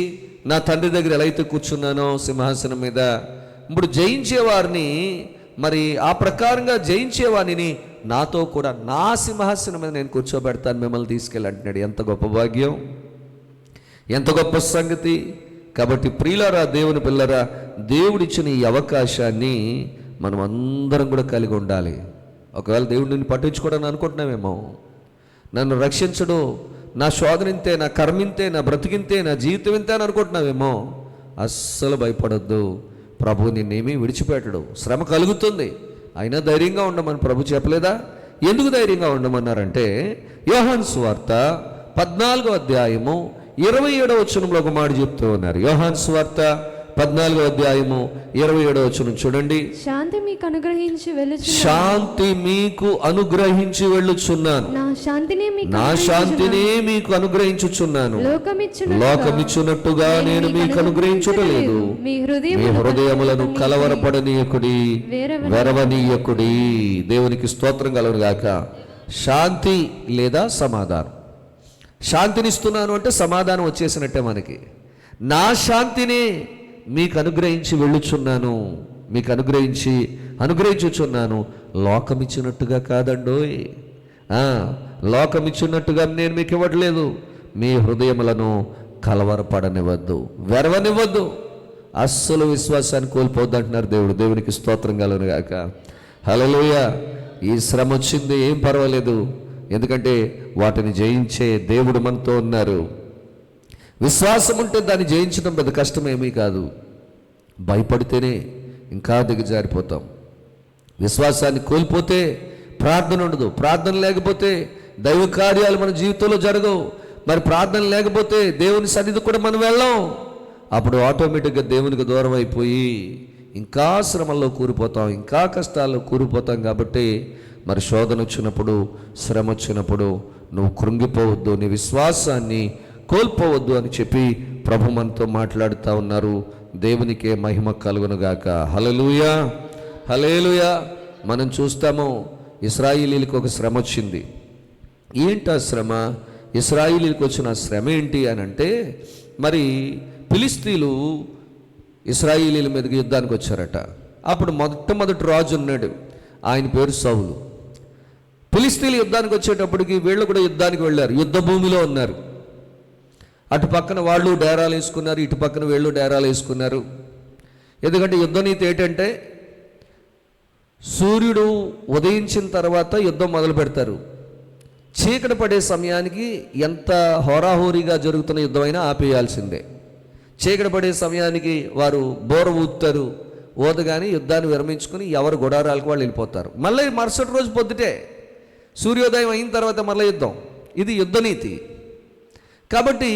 A: నా తండ్రి దగ్గర ఎలా అయితే కూర్చున్నానో సింహాసనం మీద, ఇప్పుడు జయించేవారిని మరి ఆ ప్రకారంగా జయించేవాడిని నాతో కూడా నా సింహాసనం మీద నేను కూర్చోబెడతాను, మిమ్మల్ని తీసుకెళ్ళి అంటున్నాడు. ఎంత గొప్ప భాగ్యం, ఎంత గొప్ప సంగతి. కాబట్టి ప్రియులారా, దేవుని పిల్లరా, దేవుడిచ్చిన ఈ అవకాశాన్ని మనం అందరం కూడా కలిగి ఉండాలి. ఒకవేళ దేవుడిని పట్టించుకోవడానికి అనుకుంటున్నామేమో, నన్ను రక్షించడు, నా శోధన ఇంతే, నా కర్మింతే, నా బ్రతికింతే, నా జీవితం ఇంతే అని అనుకుంటున్నావేమో, అస్సలు భయపడొద్దు. ప్రభు నిన్నేమీ విడిచిపెట్టడు. శ్రమ కలుగుతుంది, అయినా ధైర్యంగా ఉండమని ప్రభు చెప్పలేదా? ఎందుకు ధైర్యంగా ఉండమన్నారంటే యోహాను సువార్త 14వ అధ్యాయము 27వ వచనంలో ఒక మాట చెప్తూ ఉన్నారు. యోహాను సువార్త 14వ అధ్యాయము 27వ వచనం చూడండి.
B: శాంతి మీకు అనుగ్రహించి వెళ్ళుచున్నాను, నా శాంతినే మీకు అనుగ్రహించుచున్నాను, లోకమిచ్చునట్టుగా నేను మీకు అనుగ్రహించుటలేదు. మీ హృదయములను కలవరపడనీయకుడి, వెరవనీయకుడి. దేవునికి స్తోత్రం కలుగును గాక. శాంతి లేదా సమాధానం. శాంతినిస్తున్నాను అంటే సమాధానం వచ్చేసినట్టే మనకి. నా శాంతిని మీకు అనుగ్రహించి వెళ్ళుచున్నాను, మీకు అనుగ్రహించుచున్నాను, లోకమిచ్చినట్టుగా కాదండోయ్. లోకమిచ్చినట్టుగా నేను మీకు ఇవ్వట్లేదు. మీ హృదయములను కలవరపడనివ్వద్దు, వెరవనివ్వద్దు, అస్సలు విశ్వాసాన్ని కోల్పోద్దు అంటున్నారు దేవుడు. దేవునికి స్తోత్రం కలుగును గాక. హల్లెలూయా. ఈ శ్రమ వచ్చింది, ఏం పర్వాలేదు, ఎందుకంటే వాటిని జయించే దేవుడు మనతో ఉన్నారు. విశ్వాసం ఉంటే దాన్ని జయించడం పెద్ద కష్టమేమీ కాదు. భయపడితేనే ఇంకా దిగజారిపోతాం. విశ్వాసాన్ని కోల్పోతే ప్రార్థన ఉండదు, ప్రార్థన లేకపోతే దైవ కార్యాలు మన జీవితంలో జరగవు. మరి ప్రార్థన లేకపోతే దేవుని సన్నిధి కూడా మనం వెళ్ళాం. అప్పుడు ఆటోమేటిక్గా దేవునికి దూరం అయిపోయి ఇంకా శ్రమల్లో కూరిపోతాం, ఇంకా కష్టాల్లో కూరిపోతాం. కాబట్టి మరి శోధన వచ్చినప్పుడు, శ్రమ వచ్చినప్పుడు నువ్వు కృంగిపోవద్దు, నీ విశ్వాసాన్ని కోల్పోవద్దు అని చెప్పి ప్రభు మనతో మాట్లాడుతూ ఉన్నారు. దేవునికే మహిమ కలుగునుగాక. హల్లెలూయా, హల్లెలూయా. మనం చూస్తాము, ఇశ్రాయేలీలకు ఒక శ్రమ వచ్చింది. ఏంటి ఆ శ్రమ? ఇశ్రాయేలీలకు వచ్చిన శ్రమ ఏంటి అని అంటే, మరి ఫిలిష్తీయులు ఇశ్రాయేలీల మీదకి యుద్ధానికి వచ్చారట. అప్పుడు మొట్టమొదటి రాజు ఉన్నాడు, ఆయన పేరు సౌలు. ఫిలిష్తీయులు యుద్ధానికి వచ్చేటప్పటికి వీళ్ళు కూడా యుద్ధానికి వెళ్ళారు, యుద్ధ భూమిలో ఉన్నారు. అటు పక్కన వాళ్ళు డేరాలు వేసుకున్నారు, ఇటు పక్కన వీళ్ళు డేరాలు వేసుకున్నారు. ఎందుకంటే యుద్ధ నీతి ఏంటంటే, సూర్యుడు ఉదయించిన తర్వాత యుద్ధం మొదలు పెడతారు. చీకటి పడే సమయానికి ఎంత హోరాహోరీగా జరుగుతున్న యుద్ధమైనా ఆపేయాల్సిందే. చీకటి పడే సమయానికి వారు బోర ఊపుతారు, ఓదగాని యుద్ధాన్ని విరమించుకుని ఎవరు గుడారాలకు వాళ్ళు వెళ్ళిపోతారు. మళ్ళీ మరుసటి రోజు పొద్దుటే సూర్యోదయం అయిన తర్వాత మళ్ళీ యుద్ధం. ఇది యుద్ధనీతి. కాబట్టి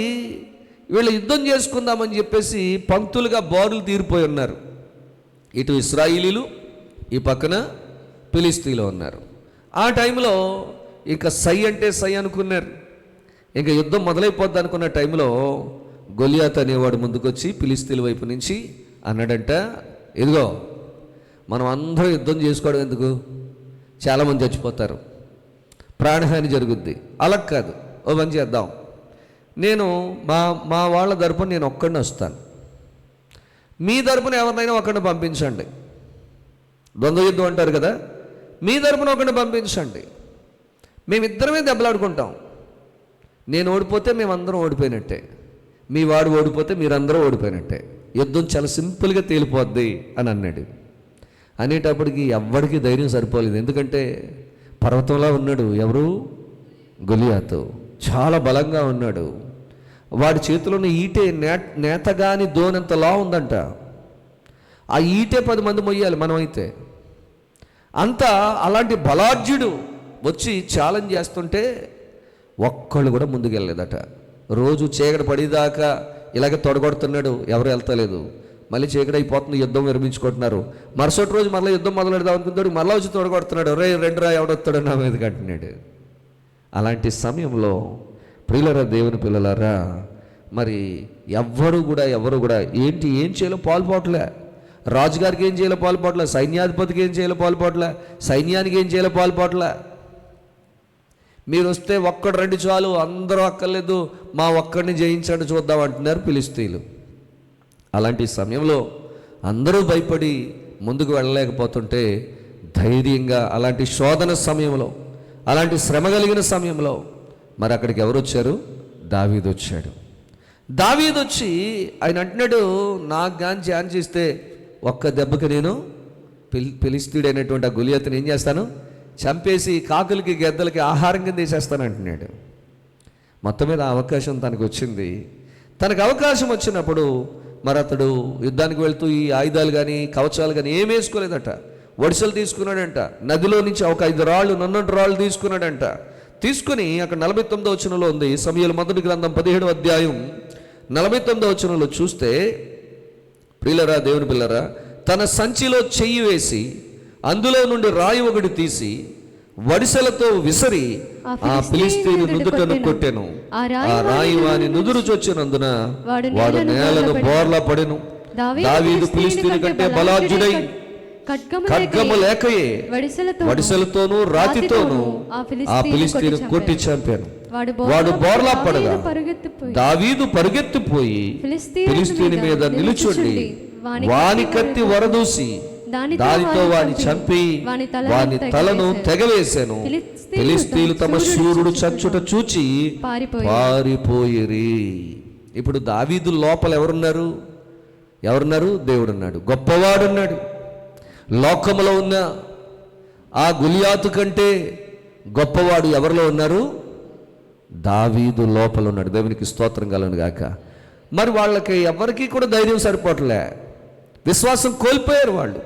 B: వీళ్ళు యుద్ధం చేసుకుందామని చెప్పేసి పంక్తులుగా బారులు తీరిపోయి ఉన్నారు. ఇటు ఇశ్రాయేలీలు, ఈ పక్కన ఫిలిష్తీయులు ఉన్నారు. ఆ టైంలో ఇంకా సై అంటే సై అనుకున్నారు. ఇంకా యుద్ధం మొదలైపోద్ది అనుకున్న టైంలో గొలియాత్ అనేవాడు ముందుకొచ్చి ఫిలిష్తీయుల వైపు నుంచి అన్నాడంట, ఇదిగో మనం అందరం యుద్ధం చేసుకోవడం ఎందుకు, చాలామంది చచ్చిపోతారు, ప్రాణహాని జరుగుద్ది. అలా కాదు, ఓ పని చేద్దాం, నేను మా వాళ్ళ తరపున నేను ఒక్కడిని వస్తాను, మీ తరపున ఎవరినైనా ఒక్కడిని పంపించండి. ద్వంద్వ యుద్ధం అంటారు కదా, మీ తరపున ఒకరిని పంపించండి, మేమిద్దరమే దెబ్బలాడుకుంటాం. నేను ఓడిపోతే మేమందరం ఓడిపోయినట్టే, మీ వాడు ఓడిపోతే మీరందరూ ఓడిపోయినట్టే, యుద్ధం చాలా సింపుల్గా తేలిపోద్ది అని అన్నాడు. అనేటప్పటికి ఎవ్వడికి ధైర్యం సరిపోలేదు. ఎందుకంటే పర్వతంలా ఉన్నాడు. ఎవరు? గొలియాతు. చాలా బలంగా ఉన్నాడు. వాడి చేతిలోని ఈటే నేతగాని దోనంతలా ఉందంట. ఆ ఈటే 10 మంది మొయ్యాలి మనమైతే. అంతా అలాంటి బలాఢ్యుడు వచ్చి ఛాలెంజ్ చేస్తుంటే ఒక్కళ్ళు కూడా ముందుకెళ్ళలేదట. రోజు చీకటి పడేదాకా ఇలాగే తొడగొడుతున్నాడు, ఎవరు వెళ్తలేదు. మళ్ళీ చీకటి అయిపోతుంది, యుద్ధం విరమించుకుంటున్నారు. మరుసటి రోజు మళ్ళీ యుద్ధం మొదలెడదాం అనుకుంటాడు, మళ్ళీ వచ్చి తొడగొడుతున్నాడు, రెండు రా ఎవడొస్తాడు నా మీదకి అంటున్నాడు. అలాంటి సమయంలో ప్రియులరా, దేవుని పిల్లలారా, మరి ఎవరు కూడా ఏం చేయాలో పాల్పోవట్లే. రాజుగారికి ఏం చేయాలో పాల్పోవట్లే, సైన్యాధిపతికి ఏం చేయాలో పాల్పోవట్లే, సైన్యానికి ఏం చేయాలో పాల్పోవట్లే. మీరు వస్తే ఒక్కడు రండి చాలు, అందరూ అక్కర్లేదు, మా ఒక్కడిని జయించండి చూద్దాం అంటున్నారు ఫిలిష్తీయులు. అలాంటి సమయంలో అందరూ భయపడి ముందుకు వెళ్ళలేకపోతుంటే ధైర్యంగా అలాంటి శోధన సమయంలో, అలాంటి శ్రమ కలిగిన సమయంలో మరి అక్కడికి ఎవరు వచ్చారు? దావీదు వచ్చాడు. దావీదు వచ్చి ఆయన అంటున్నాడు, నాకు కానీ ఛాన్స్ ఇస్తే ఒక్క దెబ్బకి నేను ఫిలిష్తీయుడైనటువంటి ఆ గొలియాతుని ఏం చేస్తాను, చంపేసి కాకులకి గెద్దలకి ఆహారం కింద వేసేస్తాను అంటున్నాడు. మొత్తం మీద ఆ అవకాశం తనకు వచ్చింది. తనకు అవకాశం వచ్చినప్పుడు మరి అతడు యుద్ధానికి వెళ్తూ ఈ ఆయుధాలు కానీ కవచాలు కానీ ఏం వేసుకోలేదట. వడిసెలు తీసుకున్నాడంట, నదిలో నుంచి ఒక 5 రాళ్ళు, నన్నటి రాళ్ళు తీసుకున్నాడంట. తీసుకుని అక్కడ 49వ వచనంలో ఉంది, సమూయేలు మొదటి గ్రంథం 17వ అధ్యాయం 49వ వచనంలో చూస్తే, ప్రియులరా, దేవుని పిల్లరా, తన సంచిలో చెయ్యి వేసి అందులో నుండి రాయి ఒకటి తీసి వడిసెలతో విసరి ఆ ఫిలిష్తీయుని నుదుటను కొట్టెను. ఆ రాయి వాని నుదురు చొచ్చినందున వాడు నేలను బోర్లా పడెను. దావీదు ఫిలిష్తీయుని కంటే బలాఢ్యుడై ఖడ్గము లేకయే వడిసెలతోనూ రాతితోనూ ఆ ఫిలిష్తీయుని కొట్టి చంపాను. వాడు బోర్లా పడగా దావీదు పరుగెత్తిపోయి ఫిలిష్తీయుని మీద నిలుచుండి వాని కత్తి వరదూసి దానితో వాని చంపి వాని తలను తెగవేశాను. ఫిలిష్తీయులు తమ శూరుడు చచ్చుట చూచి పారిపోయిరి. ఇప్పుడు దావీదు లోపల ఎవరున్నారు? దేవుడున్నాడు, గొప్పవాడున్నాడు. లోకములో ఉన్న ఆ గొలియాతు కంటే గొప్పవాడు ఎవరిలో ఉన్నారు? దావీదు లోపల ఉన్నాడు. దేవునికి స్తోత్రం కలుగును గాక. మరి వాళ్ళకి ఎవరికి కూడా ధైర్యం సరిపోవట్లే, విశ్వాసం కోల్పోయారు వాళ్ళు.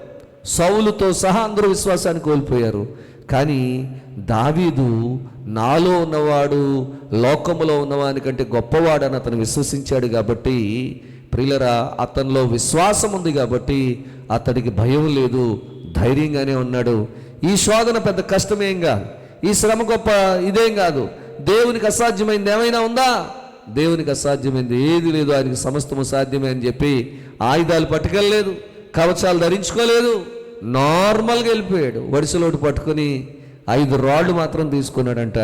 B: సౌలుతో సహా అందరూ విశ్వాసాన్ని కోల్పోయారు. కానీ దావీదు నాలో ఉన్నవాడు లోకములో ఉన్నవాని కంటే గొప్పవాడని అతను విశ్వసించాడు. కాబట్టి ప్రియులరా, అతనిలో విశ్వాసం ఉంది కాబట్టి అతడికి భయం లేదు, ధైర్యంగానే ఉన్నాడు. ఈ శోధన పెద్ద కష్టమేం కాదు, ఈ శ్రమ గొప్ప ఇదేం కాదు. దేవునికి అసాధ్యమైంది ఏమైనా ఉందా? దేవునికి అసాధ్యమైంది ఏది లేదు, ఆయనకి సమస్తము సాధ్యమే అని చెప్పి ఆయుధాలు పట్టుకెళ్ళలేదు, కవచాలు ధరించుకోలేదు, నార్మల్గా వెళ్ళిపోయాడు. వడిసెలోటి పట్టుకొని 5 రాళ్ళు మాత్రం తీసుకున్నాడంట.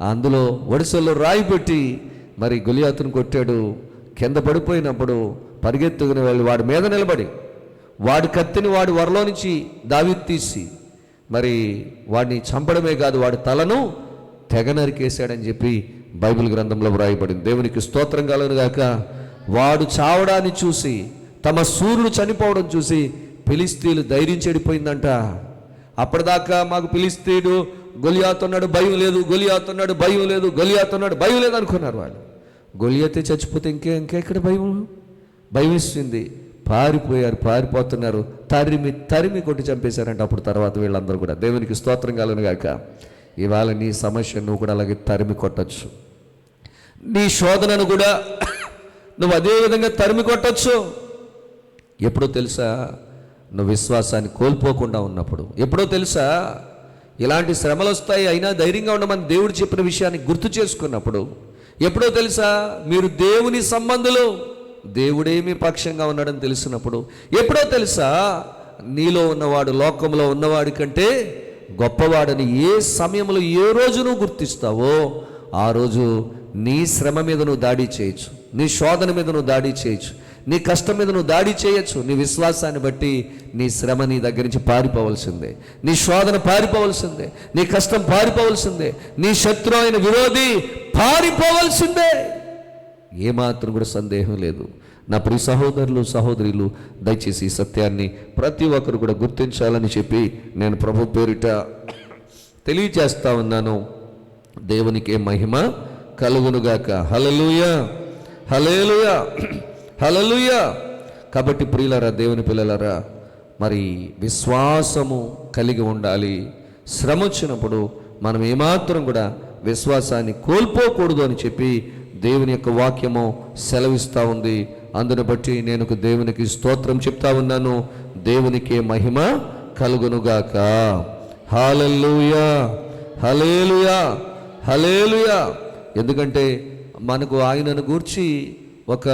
B: అందులో వడిసెల్లో రాయి పెట్టి మరి గొలియాతును కొట్టాడు. కింద పడిపోయినప్పుడు పరిగెత్తుకుని వెళ్ళి వాడి మీద నిలబడి వాడి కత్తిని వాడి వరలో నుంచి దావీదు తీసి మరి వాడిని చంపడమే కాదు, వాడి తలను తెగ నరికేశాడని చెప్పి బైబిల్ గ్రంథంలో వ్రాయబడింది. దేవునికి స్తోత్రం కలుగును గాక. వాడు చావడాన్ని చూసి, తమ సూర్యుడు చనిపోవడం చూసి ఫిలిష్తీయులు ధైర్యం చెడిపోయిందంట. అప్పటిదాకా మాకు ఫిలిష్తీయుడు గొలియాతు ఉన్నాడు, భయం లేదు, గొలియాతు ఉన్నాడు, భయం లేదు, గొలియాతు ఉన్నాడు, భయం లేదు అనుకున్నారు వాళ్ళు. గొలియాతే చచ్చిపోతే ఇంకెక్కడ భయం ఇస్తుంది. పారిపోతున్నారు, తరిమి కొట్టి చంపేశారంట. అప్పుడు తర్వాత వీళ్ళందరూ కూడా దేవునికి స్తోత్రం కలుగును గాక. ఇవాళ నీ సమస్య నువ్వు కూడా అలాగే తరిమి కొట్టచ్చు. నీ శోధనను కూడా నువ్వు అదే విధంగా తరిమి కొట్టచ్చు. ఎప్పుడో తెలుసా? నువ్వు విశ్వాసాన్ని కోల్పోకుండా ఉన్నప్పుడు. ఎప్పుడో తెలుసా? ఇలాంటి శ్రమలు వస్తాయి అయినా ధైర్యంగా ఉండమని దేవుడు చెప్పిన విషయాన్ని గుర్తు చేసుకున్నప్పుడు. ఎప్పుడో తెలుసా? మీరు దేవుని సంబంధులు, దేవుడే మీ పక్షంగా ఉన్నాడని తెలిసినప్పుడు. ఎప్పుడో తెలుసా? నీలో ఉన్నవాడు లోకంలో ఉన్నవాడి కంటే గొప్పవాడని ఏ సమయంలో ఏ రోజు నువ్వు గుర్తిస్తావో ఆ రోజు నీ శ్రమ మీద నువ్వు దాడి చేయొచ్చు, నీ శోధన మీద నువ్వు దాడి చేయొచ్చు, నీ కష్టం మీద నువ్వు దాడి చేయొచ్చు. నీ విశ్వాసాన్ని బట్టి నీ శ్రమ నీ దగ్గర నుంచి పారిపోవలసిందే, నీ శోధన పారిపోవలసిందే, నీ కష్టం పారిపోవలసిందే, నీ శత్రు అయిన విరోధి పారిపోవలసిందే. ఏమాత్రం కూడా సందేహం లేదు. నా ప్రియ సహోదరులు సహోదరులు, దయచేసి ఈ సత్యాన్ని ప్రతి ఒక్కరు కూడా గుర్తించాలని చెప్పి నేను ప్రభు పేరిట తెలియచేస్తా ఉన్నాను. దేవునికే మహిమ కలుగునుగాక. హల్లెలూయా, హల్లెలూయా, హల్లెలూయా. కాబట్టి ప్రియులారా, దేవుని పిల్లలారా, మరి విశ్వాసము కలిగి ఉండాలి. శ్రమ వచ్చినప్పుడు మనం ఏమాత్రం కూడా విశ్వాసాన్ని కోల్పోకూడదు అని చెప్పి దేవుని యొక్క వాక్యము సెలవిస్తూ ఉంది. అందును బట్టి నేను దేవునికి స్తోత్రం చెప్తా ఉన్నాను. దేవునికే మహిమ కలుగునుగాక. హల్లెలూయా, హల్లెలూయా, హల్లెలూయా. ఎందుకంటే మనకు ఆయనను గూర్చి ఒక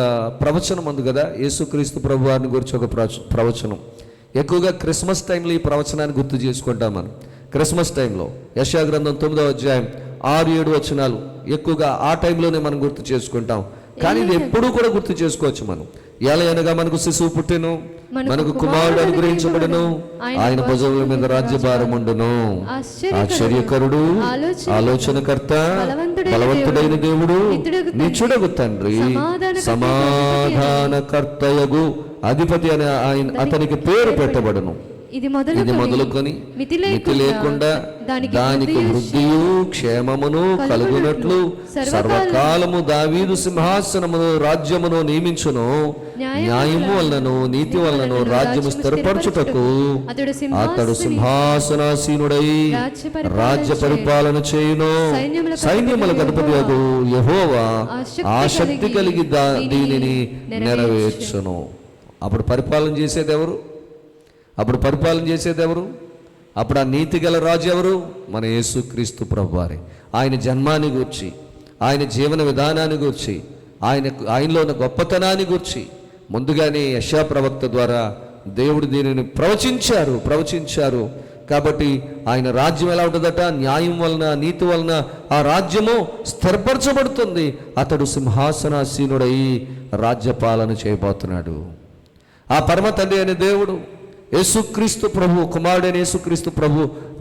B: ప్రవచనం ఉంది కదా, యేసుక్రీస్తు ప్రభు వారిని గురించి ఒక ప్రవచనం. ఎక్కువగా క్రిస్మస్ టైంలో ఈ ప్రవచనాన్ని గుర్తు చేసుకుంటాం మనం. క్రిస్మస్ టైంలో యెషయా గ్రంథం 9వ అధ్యాయం 6-7 వచనాలు ఎక్కువగా ఆ టైంలోనే మనం గుర్తు చేసుకుంటాం. కానీ ఇది ఎప్పుడూ కూడా గుర్తు చేసుకోవచ్చు మనం. ఎలా అనగా మనకు శిశువు పుట్టెను, మనకు కుమారుడు అనుగ్రహించబడను, ఆయన భుజముల మీద రాజ్యభారం ఉండును. ఆశ్చర్యకరుడు, ఆలోచనకర్త, బలవంతుడైన దేవుడు, నిత్యుడగు తండ్రి, సమాధానకర్తయగు అధిపతి అని ఆయన అతనికి పేరు పెట్టబడును. ఇది మొదలుకొని మితి లేకుండా దానికి వృద్ధియు క్షేమమును కలుగునట్లు సర్వకాలము దావీదు సింహాసనమును రాజ్యమును నియమించును. న్యాయము వలనను నీతి వలనను రాజ్యము స్థిరపరచుటకు అతడు సింహాసనాసీనుడై రాజ్య పరిపాలన చేయును. సైన్యములకు అధిపతియగు యెహోవా ఆ శక్తి కలిగి దీనిని నెరవేర్చును. అప్పుడు పరిపాలన చేసేది ఎవరు? అప్పుడు ఆ నీతి గల రాజు ఎవరు? మన యేసుక్రీస్తు ప్రభువారే. ఆయన జన్మాన్ని గూర్చి, ఆయన జీవన విధానాన్ని గూర్చి, ఆయనలో ఉన్న గొప్పతనాన్ని గూర్చి ముందుగానే యెషయా ప్రవక్త ద్వారా దేవుడు దీనిని ప్రవచించారు. కాబట్టి ఆయన రాజ్యం ఎలా ఉంటుందట? న్యాయం వలన నీతి వలన ఆ రాజ్యము స్థిరపరచబడుతుంది. అతడు సింహాసనాసీనుడై రాజ్యపాలన చేయబోతున్నాడు. ఆ పరమ తండ్రి అనే దేవుడు యేసుక్రీస్తు ప్రభు, కుమారుడైన యేసుక్రీస్తు ప్రభు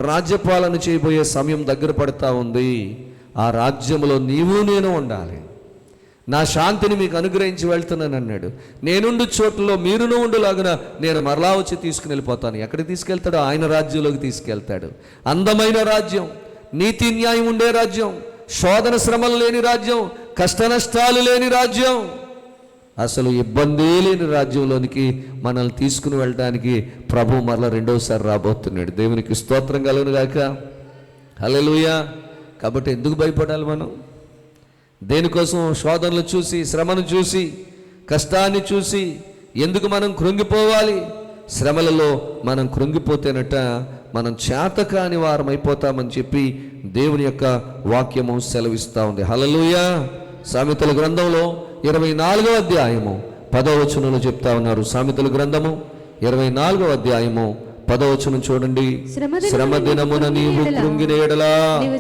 B: రాజ్యపాలన చేయబోయే సమయం దగ్గర పడతా ఉంది. ఆ రాజ్యంలో నీవు నేను ఉండాలి. నా శాంతిని మీకు అనుగ్రహించి వెళ్తున్నాను అన్నాడు. నేనుండు చోట్లలో మీరును ఉండులాగున నేను మరలా వచ్చి తీసుకుని వెళ్ళిపోతాను. ఎక్కడికి తీసుకెళ్తాడో ఆయన రాజ్యంలోకి తీసుకెళ్తాడు. అందమైన రాజ్యం, నీతి న్యాయం ఉండే రాజ్యం, శోధన శ్రమలు లేని రాజ్యం, కష్ట నష్టాలు లేని రాజ్యం, అసలు ఇబ్బంది లేని రాజ్యంలోనికి మనల్ని తీసుకుని వెళ్ళడానికి ప్రభు మరలా రెండవసారి రాబోతున్నాడు. దేవునికి స్తోత్రం కలుగును గాక. హల్లెలూయా. కాబట్టి ఎందుకు భయపడాలి మనం? దేనికోసం? శోధనలు చూసి, శ్రమను చూసి, కష్టాన్ని చూసి ఎందుకు మనం కృంగిపోవాలి? శ్రమలలో మనం కృంగిపోతేనట మనం చేతకాని వారం అయిపోతామని చెప్పి దేవుని యొక్క వాక్యము సెలవిస్తూ ఉంది. హల్లెలూయా. సామెతల గ్రంథంలో 24వ అధ్యాయము 10వ వచనంలో చెప్తా ఉన్నారు. సామెతల గ్రంథము 24వ అధ్యాయము 10వ వచనం చూడండి. శ్రమ దినమున నీవు కృంగిన ఎడలా నీవు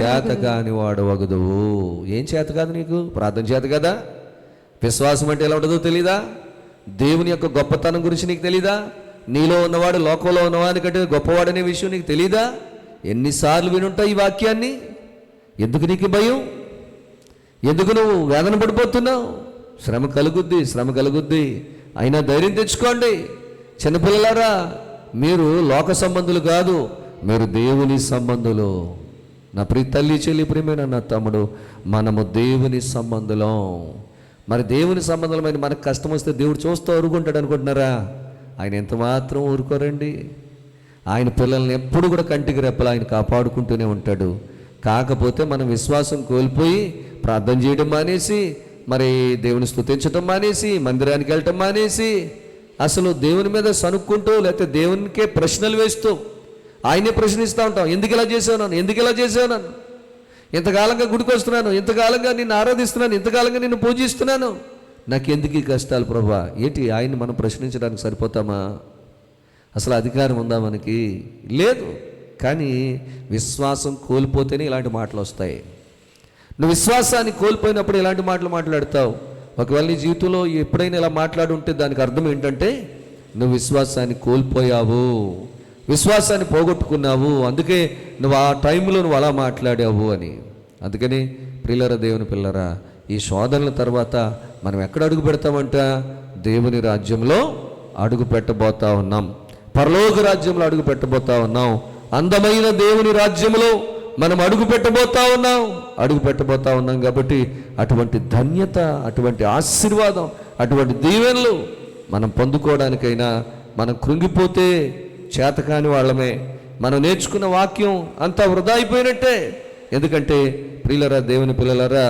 B: చేతకాని వాడవగదువు. ఏం చేత కాదు నీకు? ప్రార్థన చేత కదా? విశ్వాసం అంటే ఎలా ఉండదో తెలీదా? దేవుని యొక్క గొప్పతనం గురించి నీకు తెలీదా? నీలో ఉన్నవాడు లోకంలో ఉన్నవాడి కంటే గొప్పవాడనే విషయం నీకు తెలీదా? ఎన్నిసార్లు వినుంటావు ఈ వాక్యాన్ని? ఎందుకు నీకు భయం? ఎందుకు నువ్వు వేదన పడిపోతున్నావు? శ్రమ కలుగుద్ది. అయినా ధైర్యం తెచ్చుకోండి. చిన్నపిల్లలారా, మీరు లోక సంబంధులు కాదు, మీరు దేవుని సంబంధులు. నా ప్రియ తల్లి, చెల్లి, ప్రియమైన నా తమ్ముడు, మనము దేవుని సంబంధులం. మరి దేవుని సంబంధమైన మనకు కష్టం వస్తే దేవుడు చూస్తూ ఊరుకుంటాడు అనుకుంటున్నారా? ఆయన ఎంత మాత్రం ఊరుకోరండి. ఆయన పిల్లల్ని ఎప్పుడు కూడా కంటికి రెప్పలు ఆయన కాపాడుకుంటూనే ఉంటాడు. కాకపోతే మనం విశ్వాసం కోల్పోయి ప్రార్థన చేయడం మానేసి, మరి దేవుని స్తుతించడం మానేసి, మందిరానికి వెళ్ళటం మానేసి, అసలు దేవుని మీద సనుక్కుంటూ లేకపోతే దేవునికే ప్రశ్నలు వేస్తూ ఆయనే ప్రశ్నిస్తూ ఉంటాం. ఎందుకు ఇలా చేసావు, ఎందుకు ఇలా చేసావు, ఇంతకాలంగా గుడికి వస్తున్నాను, ఇంతకాలంగా నిన్ను ఆరాధిస్తున్నాను, ఇంతకాలంగా నిన్ను పూజిస్తున్నాను, నాకెందుకు ఈ కష్టాలు ప్రభా? ఏంటి ఆయన్ని మనం ప్రశ్నించడానికి సరిపోతామా? అసలు అధికారం ఉందా మనకి? లేదు. కానీ విశ్వాసం కోల్పోతేనే ఇలాంటి మాటలు వస్తాయి. నువ్వు విశ్వాసాన్ని కోల్పోయినప్పుడు ఇలాంటి మాటలు మాట్లాడతావు. ఒకవేళ నీ జీవితంలో ఎప్పుడైనా ఇలా మాట్లాడుంటే దానికి అర్థం ఏంటంటే నువ్వు విశ్వాసాన్ని కోల్పోయావు, విశ్వాసాన్ని పోగొట్టుకున్నావు, అందుకే నువ్వు ఆ టైంలో నువ్వు అలా మాట్లాడావు అని. అందుకని ప్రియులరా, దేవుని పిల్లరా, ఈ శోధనల తర్వాత మనం ఎక్కడ అడుగు పెడతామంట? దేవుని రాజ్యంలో అడుగు పెట్టబోతా ఉన్నాం, పరలోక రాజ్యంలో అడుగు పెట్టబోతా ఉన్నాం, అందమైన దేవుని రాజ్యంలో మనం అడుగు పెట్టబోతా ఉన్నాం. కాబట్టి అటువంటి ధన్యత, అటువంటి ఆశీర్వాదం, అటువంటి దీవెనలు మనం పొందుకోవడానికైనా మనం కృంగిపోతే చేతకాని వాళ్ళమే. మనం నేర్చుకున్న వాక్యం అంతా వృధా అయిపోయినట్టే. ఎందుకంటే ప్రియులరా, దేవుని పిల్లలరా,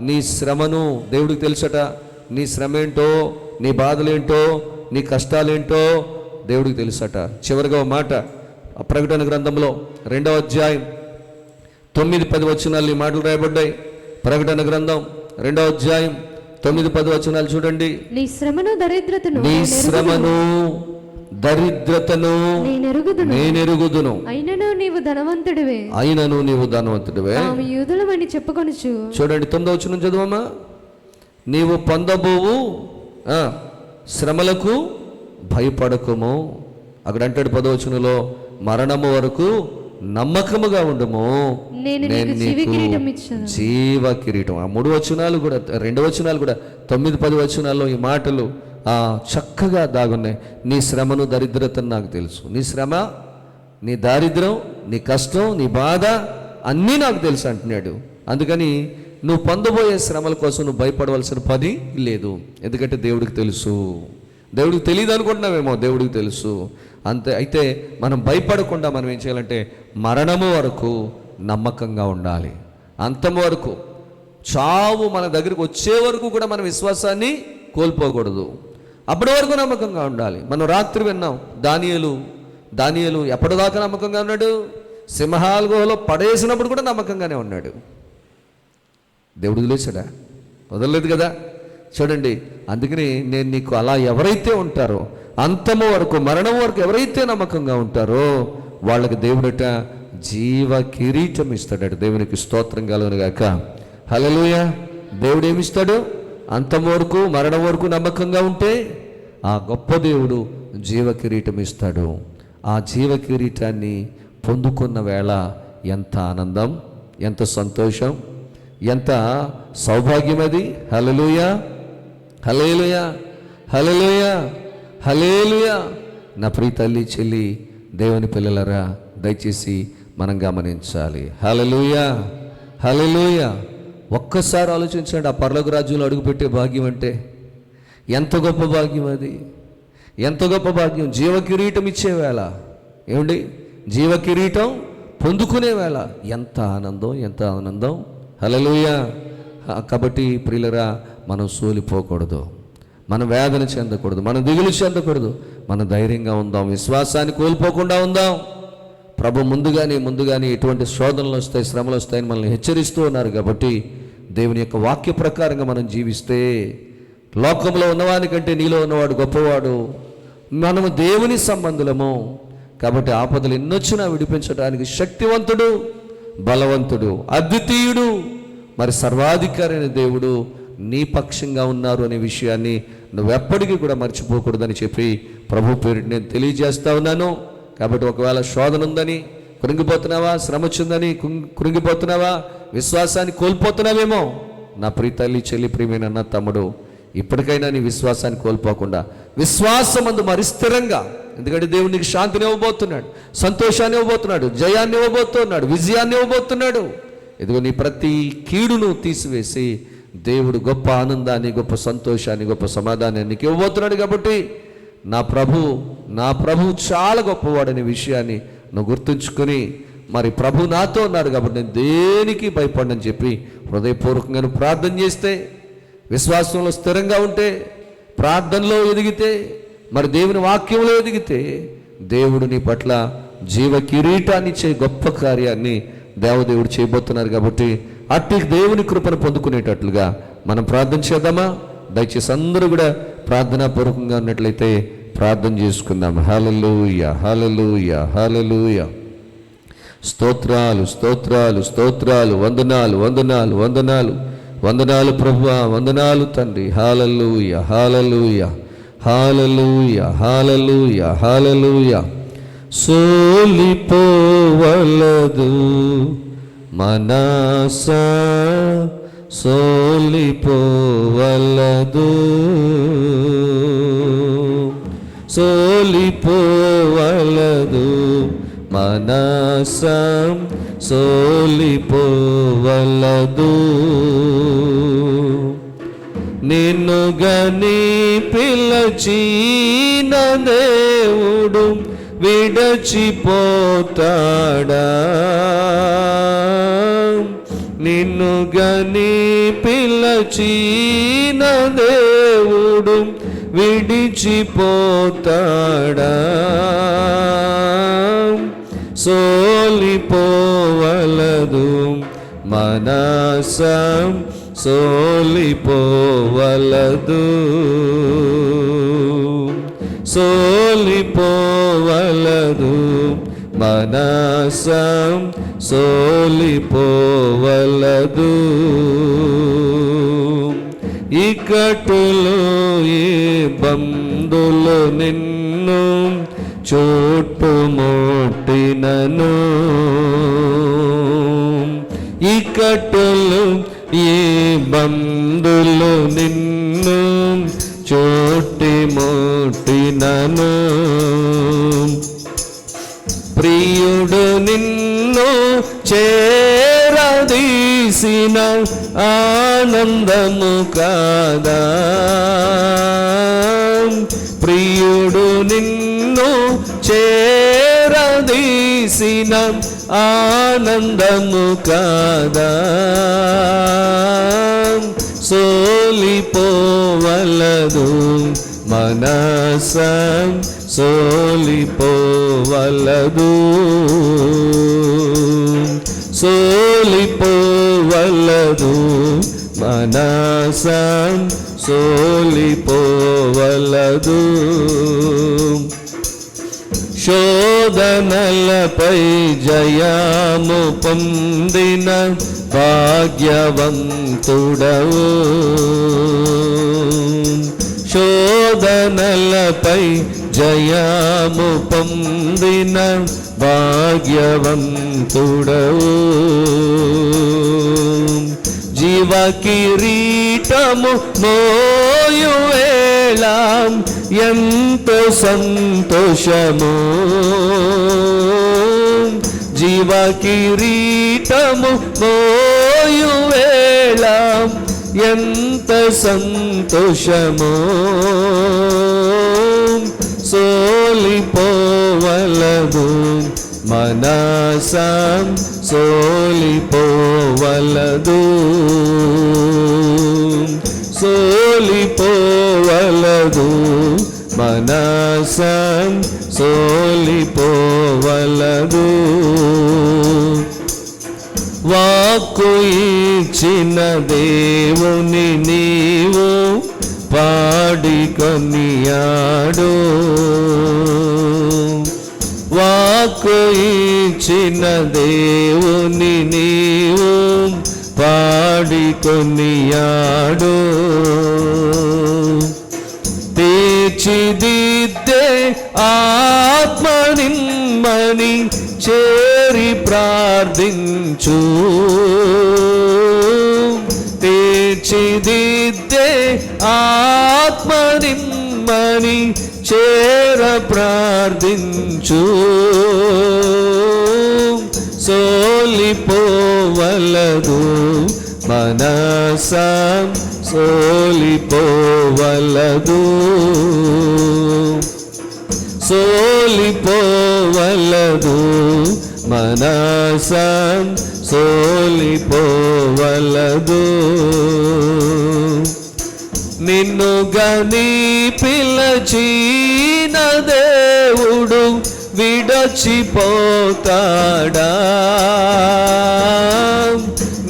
B: నీ శ్రమను దేవుడికి తెలుసట. నీ శ్రమ ఏంటో, నీ బాధలేంటో, నీ కష్టాలేంటో దేవుడికి తెలుసట. చివరిగా ఒక మాట ప్రకటన గ్రంథంలో 2వ అధ్యాయం 9-10 వచనాలు ఈ మాటలు రాయబడ్డాయి. ప్రకటన గ్రంథం 2వ అధ్యాయం 9-10 వచనాలు చూడండి.
C: నీ శ్రమను
B: దరిద్రతను నేనెరుగుదును,
C: అయినను నీవు ధనవంతుడివే యూదులమని చెప్పుకొనుచు.
B: చూడండి 9వ వచనం చదువమ్మా. నీవు పొందబోవు శ్రమలకు భయపడకుము. అక్కడ అంటాడు 10వ వచనంలో, మరణము వరకు నమ్మకముగా ఉండము,
C: నేను
B: జీవ కిరీటం. ఆ 3 వచనాలు కూడా, 2 వచనాలు కూడా 9-10 వచనాల్లో ఈ మాటలు చక్కగా దాగున్నాయి. నీ శ్రమను దరిద్రతను నాకు తెలుసు. నీ శ్రమ, నీ దారిద్ర్యం, నీ కష్టం, నీ బాధ అన్నీ నాకు తెలుసు అంటున్నాడు. అందుకని నువ్వు పొందబోయే శ్రమల కోసం నువ్వు భయపడవలసిన పని లేదు. ఎందుకంటే దేవుడికి తెలుసు. దేవుడికి తెలియదు అనుకుంటున్నావేమో, దేవుడికి తెలుసు అంతే. అయితే మనం భయపడకుండా మనం ఏం చేయాలంటే మరణము వరకు నమ్మకంగా ఉండాలి. అంతం వరకు, చావు మన దగ్గరికి వచ్చే వరకు కూడా మన విశ్వాసాన్ని కోల్పోకూడదు. అప్పటి వరకు నమ్మకంగా ఉండాలి. మనం రాత్రి విన్నాం, దానియేలు ఎప్పటిదాకా నమ్మకంగా ఉన్నాడు? సింహాల గుహలో పడేసినప్పుడు కూడా నమ్మకంగానే ఉన్నాడు. దేవుడు వదిలేశాడా? వదలలేదు కదా. చూడండి, అందుకని నేను నీకు అలా ఎవరైతే ఉంటారో, అంతము వరకు, మరణం వరకు ఎవరైతే నమ్మకంగా ఉంటారో వాళ్ళకి దేవుడట జీవ కిరీటం ఇస్తాడట. దేవునికి స్తోత్రం కలుగును గాక. హల్లెలూయా. దేవుడు ఏమిస్తాడు? అంతం వరకు, మరణం వరకు నమ్మకంగా ఉంటే ఆ గొప్ప దేవుడు జీవ కిరీటం ఇస్తాడు. ఆ జీవ కిరీటాన్ని పొందుకున్న వేళ ఎంత ఆనందం, ఎంత సంతోషం, ఎంత సౌభాగ్యం అది. హల్లెలూయా, హల్లెలూయా, హల్లెలూయా, హల్లెలూయా. నా ప్రియ తల్లి, చెల్లి, దేవుని పిల్లలరా, దయచేసి మనం గమనించాలి. హల్లెలూయా, హల్లెలూయా. ఒక్కసారి ఆలోచించండి, ఆ పరలోక రాజ్యంలో అడుగుపెట్టే భాగ్యం అంటే ఎంత గొప్ప భాగ్యం అది, ఎంత గొప్ప భాగ్యం. జీవ కిరీటం ఇచ్చే వేళ, ఏమండి, జీవ కిరీటం పొందుకునే వేళ ఎంత ఆనందం, ఎంత ఆనందం. హల్లెలూయా. కాబట్టి ప్రియులరా, మనం సోలిపోకూడదు, మనం వేదన చెందకూడదు, మనం దిగులు చెందకూడదు. మనం ధైర్యంగా ఉందాం, విశ్వాసాన్ని కోల్పోకుండా ఉందాం. ప్రభు ముందుగానే ఎటువంటి శోధనలు వస్తాయి, శ్రమలు వస్తాయని మనల్ని హెచ్చరిస్తూ ఉన్నారు. కాబట్టి దేవుని యొక్క వాక్య ప్రకారంగా మనం జీవిస్తే లోకంలో ఉన్నవానికంటే నీలో ఉన్నవాడు గొప్పవాడు. మనము దేవుని సంబంధులము. కాబట్టి ఆపదలు ఎన్నొచ్చినా విడిపించడానికి శక్తివంతుడు, బలవంతుడు, అద్వితీయుడు, మరి సర్వాధికారి అయిన దేవుడు నీ పక్షంగా ఉన్నారు అనే విషయాన్ని నువ్వెప్పటికీ కూడా మర్చిపోకూడదని చెప్పి ప్రభు పేరు నేను తెలియజేస్తా ఉన్నాను. కాబట్టి ఒకవేళ శోధన ఉందని కృంగిపోతున్నావా, శ్రమ వచ్చిందని కృంగిపోతున్నావా, విశ్వాసాన్ని కోల్పోతున్నావేమో, నా ప్రియ తల్లి, చెల్లి, ప్రియమైన అన్న, తమ్ముడు, ఇప్పటికైనా నీ విశ్వాసాన్ని కోల్పోకుండా విశ్వాసమందు మరి స్థిరంగా, ఎందుకంటే దేవుడు నీకు శాంతిని ఇవ్వబోతున్నాడు, సంతోషాన్ని ఇవ్వబోతున్నాడు, జయాన్ని ఇవ్వబోతున్నాడు, విజయాన్ని ఇవ్వబోతున్నాడు. ఇదిగో నీ ప్రతి కీడును తీసివేసి దేవుడు గొప్ప ఆనందాన్ని, గొప్ప సంతోషాన్ని, గొప్ప సమాధానాన్ని నీకు ఇవ్వబోతున్నాడు. కాబట్టి నా ప్రభు చాలా గొప్పవాడనే విషయాన్ని నువ్వు గుర్తుంచుకొని, మరి ప్రభు నాతో ఉన్నాడు కాబట్టి నేను దేనికి భయపడనని చెప్పి హృదయపూర్వకంగా నువ్వు ప్రార్థన చేస్తే, విశ్వాసంలో స్థిరంగా ఉంటే, ప్రార్థనలో ఎదిగితే, మరి దేవుని వాక్యంలో ఎదిగితే, దేవుడు నీ పట్ల జీవ కిరీటాన్ని ఇచ్చే గొప్ప కార్యాన్ని దేవదేవుడు చేయబోతున్నారు. కాబట్టి అట్టి దేవుని కృపను పొందుకునేటట్లుగా మనం ప్రార్థన చేద్దామా? దయచేసి అందరూ కూడా ప్రార్థనాపూర్వకంగా ఉన్నట్లయితే ప్రార్థన చేసుకుందాం. హల్లెలూయా, హల్లెలూయా, హల్లెలూయా. స్తోత్రాలు, స్తోత్రాలు, స్తోత్రాలు, వందనాలు, వందనాలు, వందనాలు, వందనాలు ప్రభువా, వందనాలు తండ్రి. హల్లెలూయా, హల్లెలూయా, హల్లెలూయా, హల్లెలూయా, హల్లెలూయా. సోలిపోవలదు మనసా, సోలిపోవలదు, సోలిపోవలదు మనసా, సోలిపోవలదు. నిన్ను గని పిలచిన దేవుడు విడచిపోతాడా? నిన్ను గని పిలచిన దేవుడు విడిచిపోతాడా? సోలిపోవలదు మనసా, సోలిపోవలదు, సోలిపోవలదు మనసా, సోలిపోవలదు. ఇకటులు ఇబ్బందులు నిన్ను చుట్టుముట్టినను, ఇకటులు ఇబ్బందులు నిన్ను చుట్టుముట్టినను, ప్రియుడు నిన్ను చేరదీసిన ఆనందము కాదా? ప్రియుడు నిన్ను చేరదీసిన ఆనందము కాదా? సోలిపోవలదు మనసా, సోలిపోవలదు, సోలిపోవలదు మనసా, సోలిపోవలదు. శోధనలపై జయము పొందిన భాగ్యవంతుడవు, శోధనలపై జయము పొందిన భాగ్యవంతుడవు. జీవ కిరీటము మోయువేళ ఎంతో సంతోషము, జీవ కిరీటము మోయువేళ ఎంత సంతోషము. సోలిపోవలదు మనసా, సోలిపోవలదు, సోలిపోవలదు మనసా, సోలిపోవలదు. వాక్కు ఇచ్చిన దేవుని నీవు పాడి కొనియాడు, వాక్కు ఇచ్చిన దేవుని నీవు పాడి కొనియాడు. తీర్చిదిద్దే ఆత్మ నిమ్మని చేరి ప్రార్థించు, తీర్చిదిద్దే ఆత్మ నిమ్మని చేర ప్రార్థించు. సోలిపోవలదు మనసం సోలిపోవలదు, సోలిపోవలదు, మనసం సోలిపోవలదు. నిన్ను గని పిలచిన దేవుడు విడచిపోతాడా?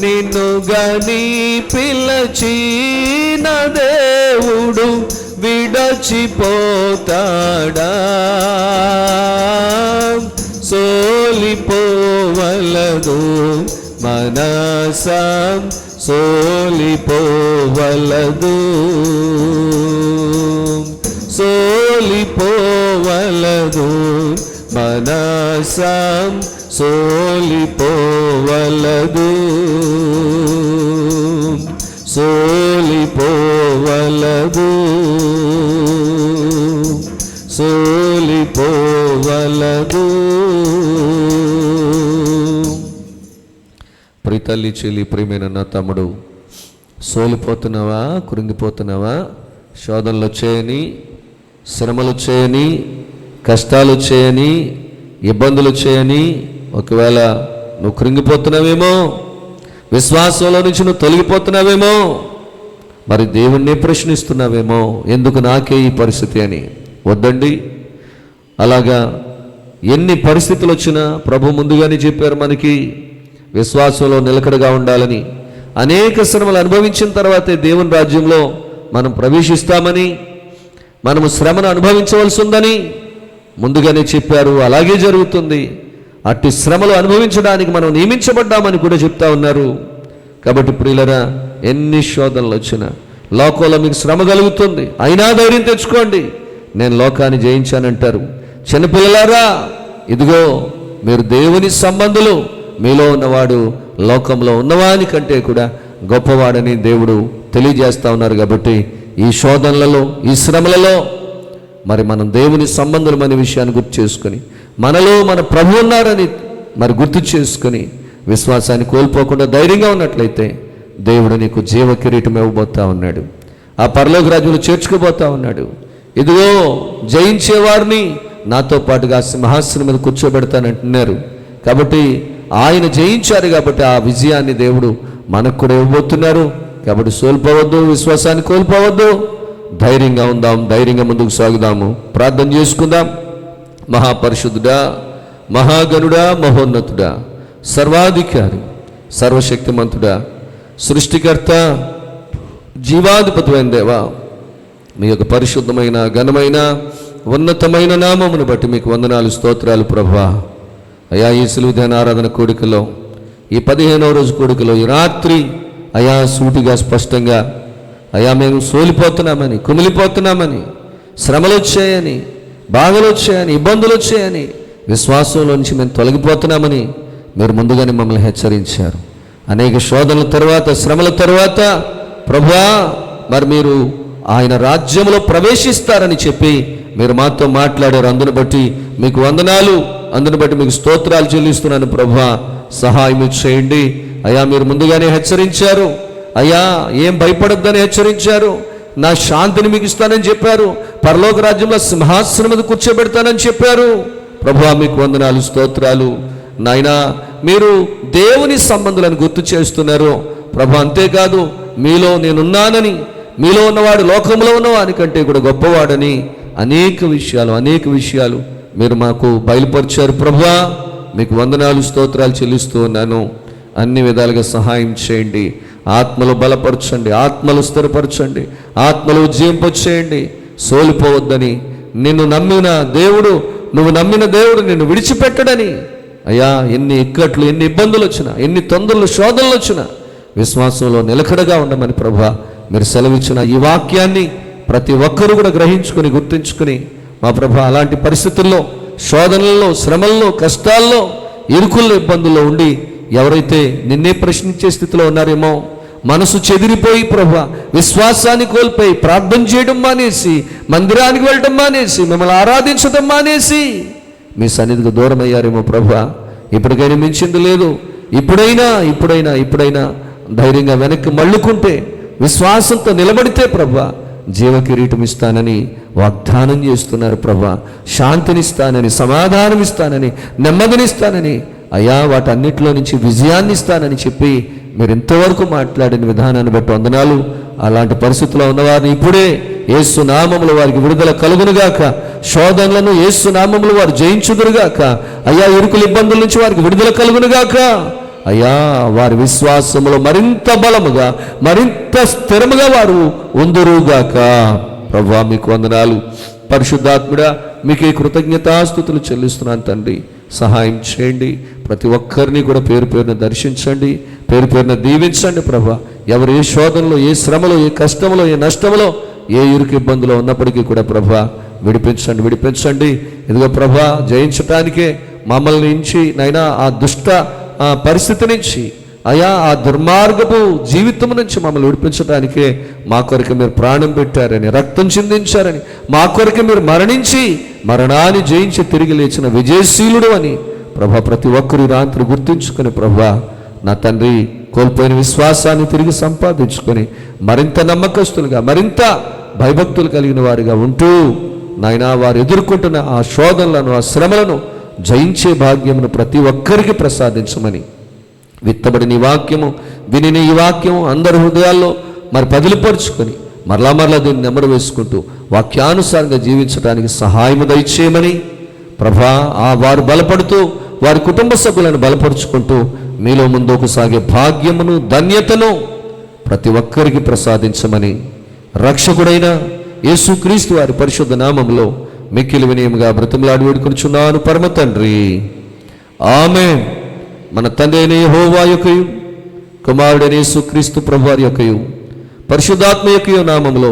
B: నిన్ను గని పిలచిన దేవుడు విడచిపోతాడా? సోలిపోవలదు, మనసం సోలిపోవలదు, సోలిపోవలదు, మనసం సోలిపోవలదు, సోలిపోవలదు, సోలిపోవలదు. ప్రీతల్లి చెల్లి, ప్రియమైన నా తమ్ముడు, సోలిపోతున్నావా? కృంగిపోతున్నావా? శోధనలు చేయని, శ్రమలు చేయని, కష్టాలు చేయని, ఇబ్బందులు చేయని ఒకవేళ నువ్వు కృంగిపోతున్నావేమో, విశ్వాసంలో నుంచి నువ్వు తొలగిపోతున్నావేమో, మరి దేవుణ్ణి ప్రశ్నిస్తున్నావేమో, ఎందుకు నాకే ఈ పరిస్థితి అని. వద్దండి, అలాగా ఎన్ని పరిస్థితులు వచ్చినా ప్రభు ముందుగానే చెప్పారు మనకి విశ్వాసంలో నిలకడగా ఉండాలని. అనేక శ్రమలు అనుభవించిన తర్వాతే దేవుని రాజ్యంలో మనం ప్రవేశిస్తామని, మనము శ్రమను అనుభవించవలసి ఉందని ముందుగానే చెప్పారు. అలాగే జరుగుతుంది. అట్టి శ్రమలు అనుభవించడానికి మనం నియమించబడ్డామని కూడా చెప్తా ఉన్నారు. కాబట్టి ప్రియులరా, ఎన్ని శోధనలు వచ్చినా, లోకంలో మీకు శ్రమ కలుగుతుంది, అయినా ధైర్యం తెచ్చుకోండి, నేను లోకాన్ని జయించానంటారు. చిన్నపిల్లలారా, ఇదిగో మీరు దేవుని సంబంధులు, మీలో ఉన్నవాడు లోకంలో ఉన్నవాని కంటే కూడా గొప్పవాడని దేవుడు తెలియజేస్తా ఉన్నారు. కాబట్టి ఈ శోధనలలో, ఈ శ్రమలలో మరి మనం దేవుని సంబంధులం అనే విషయాన్ని గుర్తు చేసుకొని, మనలో మన ప్రభు ఉన్నారని మరి గుర్తు చేసుకొని, విశ్వాసాన్ని కోల్పోకుండా ధైర్యంగా ఉన్నట్లయితే దేవుడు నీకు జీవ కిరీటం ఇవ్వబోతా ఉన్నాడు. ఆ పరలోక రాజ్యంలో చేర్చుకోబోతా ఉన్నాడు. ఇదిగో జయించేవారిని నాతో పాటుగా సింహాసనం మీద కూర్చోబెడతానంటున్నారు. కాబట్టి ఆయన జయించారు కాబట్టి ఆ విజయాన్ని దేవుడు మనకు కూడా ఇవ్వబోతున్నారు. కాబట్టి సోల్పోవద్దు, విశ్వాసాన్ని కోల్పోవద్దు, ధైర్యంగా ఉందాం, ధైర్యంగా ముందుకు సాగుదాము. ప్రార్థన చేసుకుందాం. మహాపరిశుద్ధుడా, మహాగణుడా, మహోన్నతుడా, సర్వాధికారి, సర్వశక్తిమంతుడా, సృష్టికర్త, జీవాధిపతివైన దేవా, మీ యొక్క పరిశుద్ధమైన, ఘనమైన, ఉన్నతమైన నామమును బట్టి మీకు వందనాలు, స్తోత్రాలు ప్రభువా. అయా, ఈ సిలువ ధ్యాన ఆరాధన కూడికలో, ఈ 15వ రోజు కూడికలో, ఈ రాత్రి అయా సూటిగా స్పష్టంగా అయా మేము సోలిపోతున్నామని, కుమిలిపోతున్నామని, శ్రమలు వచ్చాయని, బాధలు వచ్చాయని, ఇబ్బందులు వచ్చాయని, విశ్వాసంలో నుంచి మేము తొలగిపోతున్నామని మీరు ముందుగానే మమ్మల్ని హెచ్చరించారు. అనేక శోధనల తర్వాత, శ్రమల తర్వాత ప్రభువా మరి మీరు ఆయన రాజ్యంలో ప్రవేశిస్తారని చెప్పి మీరు మాతో మాట్లాడారు. అందును బట్టి మీకు వందనాలు, అందును బట్టి మీకు స్తోత్రాలు చెల్లిస్తున్నాను ప్రభువా. సహాయం చేయండి అయ్యా. మీరు ముందుగానే హెచ్చరించారు అయ్యా, ఏం భయపడొద్దని హెచ్చరించారు. నా శాంతిని మీకు ఇస్తానని చెప్పారు. పరలోక రాజ్యంలో సింహాసనం మీద కూర్చోబెడతానని చెప్పారు. ప్రభువా మీకు వందనాలు, స్తోత్రాలు నాయనా. మీరు దేవుని సంబంధులను గుర్తు చేస్తున్నారు ప్రభు. అంతేకాదు మీలో నేనున్నానని, మీలో ఉన్నవాడు లోకంలో ఉన్నవాని కంటే కూడా గొప్పవాడని అనేక విషయాలు మీరు మాకు బయలుపరిచారు ప్రభువా. మీకు వందనాలు, స్తోత్రాలు చెల్లిస్తూ ఉన్నాను. అన్ని విధాలుగా సహాయం చేయండి. ఆత్మలు బలపరచండి, ఆత్మలు స్థిరపరచండి, ఆత్మలు ఉజ్జీంపచేయండి. సోలిపోవద్దని, నిన్ను నమ్మిన దేవుడు, నువ్వు నమ్మిన దేవుడు నిన్ను విడిచిపెట్టడని అయ్యా. ఎన్ని ఇక్కట్లు, ఎన్ని ఇబ్బందులు వచ్చినా, ఎన్ని తొందరలు, శోధనలు వచ్చినా విశ్వాసంలో నిలకడగా ఉండమని ప్రభువా మీరు సెలవిచ్చిన ఈ వాక్యాన్ని ప్రతి ఒక్కరూ కూడా గ్రహించుకొని, గుర్తుంచుకొని మా ప్రభు అలాంటి పరిస్థితుల్లో, శోధనల్లో, శ్రమల్లో, కష్టాల్లో, ఇరుకుల్లో, ఇబ్బందుల్లో ఉండి ఎవరైతే నిన్నే ప్రశ్నించే స్థితిలో ఉన్నారేమో, మనసు చెదిరిపోయి ప్రభు విశ్వాసాన్ని కోల్పోయి ప్రార్థన చేయడం మానేసి, మందిరానికి వెళ్ళడం మానేసి, మిమ్మల్ని ఆరాధించడం మానేసి మీ సన్నిధికి దూరం అయ్యారేమో ప్రభు. ఇప్పటికైనా మించింది లేదు. ఇప్పుడైనా ధైర్యంగా వెనక్కి మళ్ళుకుంటే, విశ్వాసంతో నిలబడితే ప్రభా జీవ కిరీటం ఇస్తానని వాగ్దానం చేస్తున్నారు ప్రభా. శాంతినిస్తానని, సమాధానం ఇస్తానని, నెమ్మదినిస్తానని, అయ్యా వాటన్నిటిలో నుంచి విజయాన్ని ఇస్తానని చెప్పి మీరు ఇంతవరకు మాట్లాడిన విధానాన్ని బట్టి వందనాలు. అలాంటి పరిస్థితుల్లో ఉన్నవారిని ఇప్పుడే యేసు నామములో వారికి విడుదల కలుగునుగాక. శోధనలను యేసు నామములో వారు జయించుదురుగాక. అయ్యా ఇరుకుల ఇబ్బందుల నుంచి వారికి విడుదల కలుగునుగాక. అయ్యా వారి విశ్వాసములో మరింత బలముగా, మరింత స్థిరముగా వారు ఉందురుగాక. ప్రభువా మీకు వందనాలు. పరిశుద్ధాత్ముడా మీకే కృతజ్ఞతాస్తుతులు చెల్లిస్తున్నాను తండ్రి. సహాయం చేయండి. ప్రతి ఒక్కరిని కూడా పేరు పేరున దర్శించండి, పేరు పేరున దీవించండి ప్రభా. ఎవరు ఏ శోధనలో, ఏ శ్రమలో, ఏ కష్టంలో, ఏ నష్టంలో, ఏ ఇరుకు ఇబ్బందులో ఉన్నప్పటికీ కూడా ప్రభా విడిపించండి. ఇదిగో ప్రభా జయించటానికే మమ్మల్ని నుంచి నైనా ఆ దుష్ట పరిస్థితి నుంచి, అయా ఆ దుర్మార్గపు జీవితం నుంచి మమ్మల్ని విడిపించడానికే మా కొరకు మీరు ప్రాణం పెట్టారని, రక్తం చిందించారని, మా కొరకు మీరు మరణించి మరణాన్ని జయించి తిరిగి లేచిన విజయశీలుడు అని ప్రభా ప్రతి ఒక్కరు రాత్రి గుర్తించుకొని ప్రభా నా తండ్రి కోల్పోయిన విశ్వాసాన్ని తిరిగి సంపాదించుకొని మరింత నమ్మకస్తులుగా, మరింత భయభక్తులు కలిగిన వారిగా ఉంటూ నాయనా వారు ఎదుర్కొంటున్న ఆ శోధనలను, ఆ శ్రమలను జయించే భాగ్యమును ప్రతి ఒక్కరికి ప్రసాదించమని, విత్తబడిన ఈ వాక్యము, వినిన ఈ వాక్యము అందరి హృదయాల్లో మరి పదిలిపరుచుకొని మరలా దీన్ని నెమరు వేసుకుంటూ వాక్యానుసారంగా జీవించడానికి సహాయము దయచేయమని ప్రభా వారు బలపడుతూ వారి కుటుంబ సభ్యులను బలపరుచుకుంటూ మీలో ముందుకు సాగే భాగ్యమును, ధన్యతను ప్రతి ఒక్కరికి ప్రసాదించమని రక్షకుడైన యేసుక్రీస్తు వారి పరిశుద్ధ నామములో మిక్కిలి వినయముగా బ్రతిమలాడి వేడుకొనుచున్నాను పరమ తండ్రి. ఆమేన్. మన తండ్రి అయిన యెహోవా యొక్కయు, కుమారుడైన యేసుక్రీస్తు ప్రభువారి యొక్కయు, పరిశుద్ధాత్మ యొక్కయు నామములో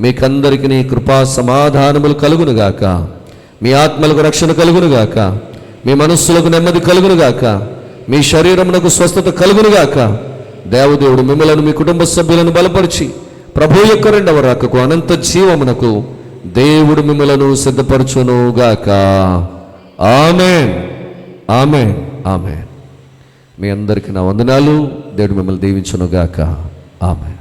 B: మీకందరికీ కృపా సమాధానములు కలుగునుగాక. మీ ఆత్మలకు రక్షణ కలుగునుగాక. మీ మనస్సులకు నెమ్మది కలుగునుగాక. మీ శరీరమునకు స్వస్థత కలుగునుగాక. దేవదేవుడు మిమ్మలను, మీ కుటుంబ సభ్యులను బలపరిచి ప్రభు యొక్క రెండవ రాకకు, అనంత జీవమునకు దేవుడు మిమ్మలను సిద్ధపరచునుగాక. ఆమేన్, ఆమేన్, ఆమేన్. మీ అందరికీ నా వందనాలు. దేవుడు మిమ్మల్ని దీవించునుగాక. ఆమేన్.